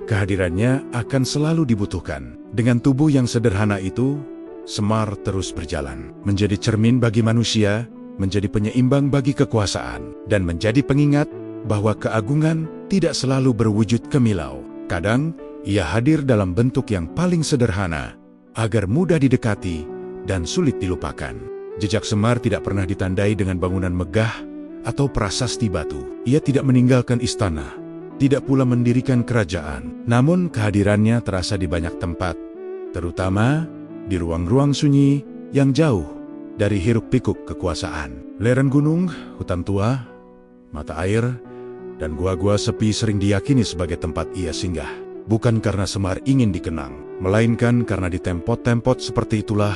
kehadirannya akan selalu dibutuhkan. Dengan tubuh yang sederhana itu, Semar terus berjalan, menjadi cermin bagi manusia, menjadi penyeimbang bagi kekuasaan, dan menjadi pengingat bahwa keagungan tidak selalu berwujud kemilau. Kadang, ia hadir dalam bentuk yang paling sederhana, agar mudah didekati dan sulit dilupakan. Jejak Semar tidak pernah ditandai dengan bangunan megah atau prasasti batu. Ia tidak meninggalkan istana, tidak pula mendirikan kerajaan. Namun kehadirannya terasa di banyak tempat, terutama di ruang-ruang sunyi yang jauh dari hiruk-pikuk kekuasaan. Lereng gunung, hutan tua, mata air, dan gua-gua sepi sering diyakini sebagai tempat ia singgah. Bukan karena Semar ingin dikenang, melainkan karena di tempat-tempat seperti itulah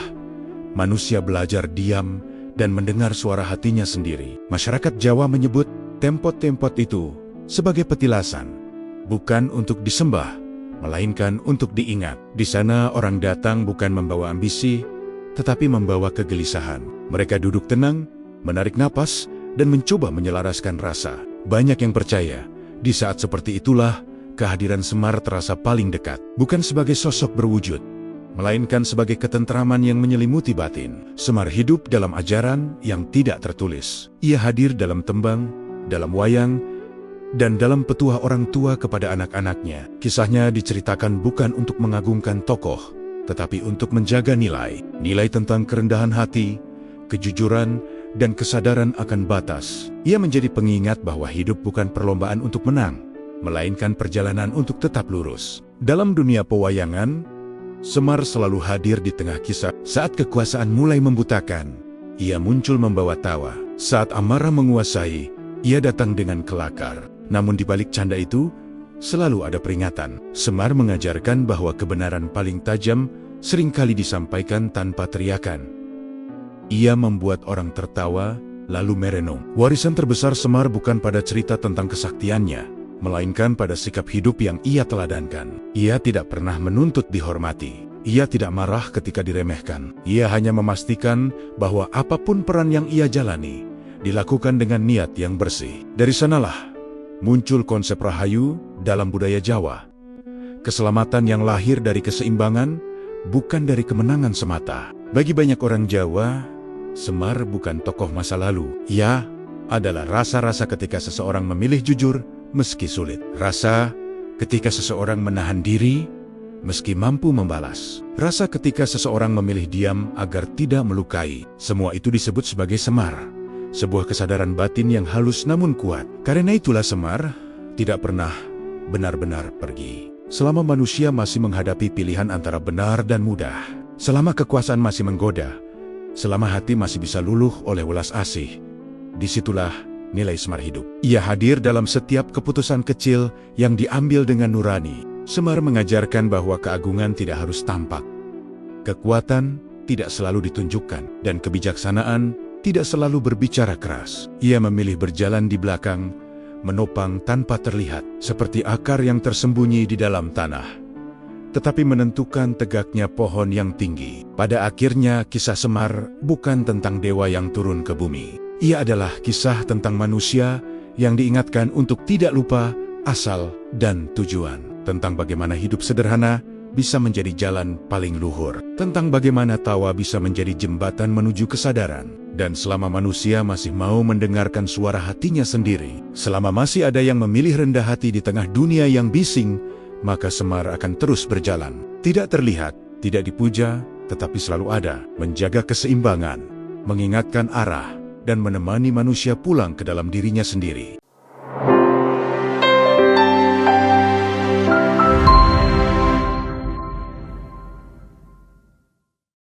manusia belajar diam dan mendengar suara hatinya sendiri. Masyarakat Jawa menyebut tempat-tempat itu sebagai petilasan, bukan untuk disembah, melainkan untuk diingat. Di sana orang datang bukan membawa ambisi, tetapi membawa kegelisahan. Mereka duduk tenang, menarik napas, dan mencoba menyelaraskan rasa. Banyak yang percaya, di saat seperti itulah kehadiran Semar terasa paling dekat. Bukan sebagai sosok berwujud, melainkan sebagai ketentraman yang menyelimuti batin. Semar hidup dalam ajaran yang tidak tertulis. Ia hadir dalam tembang, dalam wayang, dan dalam petuah orang tua kepada anak-anaknya. Kisahnya diceritakan bukan untuk mengagungkan tokoh, tetapi untuk menjaga nilai. Nilai tentang kerendahan hati, kejujuran, dan kesadaran akan batas. Ia menjadi pengingat bahwa hidup bukan perlombaan untuk menang, melainkan perjalanan untuk tetap lurus. Dalam dunia pewayangan, Semar selalu hadir di tengah kisah. Saat kekuasaan mulai membutakan, ia muncul membawa tawa. Saat amarah menguasai, ia datang dengan kelakar. Namun di balik canda itu, selalu ada peringatan. Semar mengajarkan bahwa kebenaran paling tajam seringkali disampaikan tanpa teriakan. Ia membuat orang tertawa, lalu merenung. Warisan terbesar Semar bukan pada cerita tentang kesaktiannya, melainkan pada sikap hidup yang ia teladankan. Ia tidak pernah menuntut dihormati. Ia tidak marah ketika diremehkan. Ia hanya memastikan bahwa apapun peran yang ia jalani, dilakukan dengan niat yang bersih. Dari sanalah muncul konsep rahayu dalam budaya Jawa. Keselamatan yang lahir dari keseimbangan, bukan dari kemenangan semata. Bagi banyak orang Jawa, Semar bukan tokoh masa lalu. Ia adalah rasa-rasa ketika seseorang memilih jujur meski sulit. Rasa ketika seseorang menahan diri meski mampu membalas. Rasa ketika seseorang memilih diam agar tidak melukai. Semua itu disebut sebagai Semar. Sebuah kesadaran batin yang halus namun kuat. Karena itulah Semar tidak pernah benar-benar pergi. Selama manusia masih menghadapi pilihan antara benar dan mudah, selama kekuasaan masih menggoda, selama hati masih bisa luluh oleh welas asih, disitulah nilai Semar hidup. Ia hadir dalam setiap keputusan kecil yang diambil dengan nurani. Semar mengajarkan bahwa keagungan tidak harus tampak, kekuatan tidak selalu ditunjukkan, dan kebijaksanaan tidak selalu berbicara keras. Ia memilih berjalan di belakang, menopang tanpa terlihat, seperti akar yang tersembunyi di dalam tanah, tetapi menentukan tegaknya pohon yang tinggi. Pada akhirnya, kisah Semar bukan tentang dewa yang turun ke bumi. Ia adalah kisah tentang manusia yang diingatkan untuk tidak lupa asal dan tujuan. Tentang bagaimana hidup sederhana bisa menjadi jalan paling luhur. Tentang bagaimana tawa bisa menjadi jembatan menuju kesadaran. Dan selama manusia masih mau mendengarkan suara hatinya sendiri, selama masih ada yang memilih rendah hati di tengah dunia yang bising, maka Semar akan terus berjalan. Tidak terlihat, tidak dipuja, tetapi selalu ada, menjaga keseimbangan, mengingatkan arah, dan menemani manusia pulang ke dalam dirinya sendiri.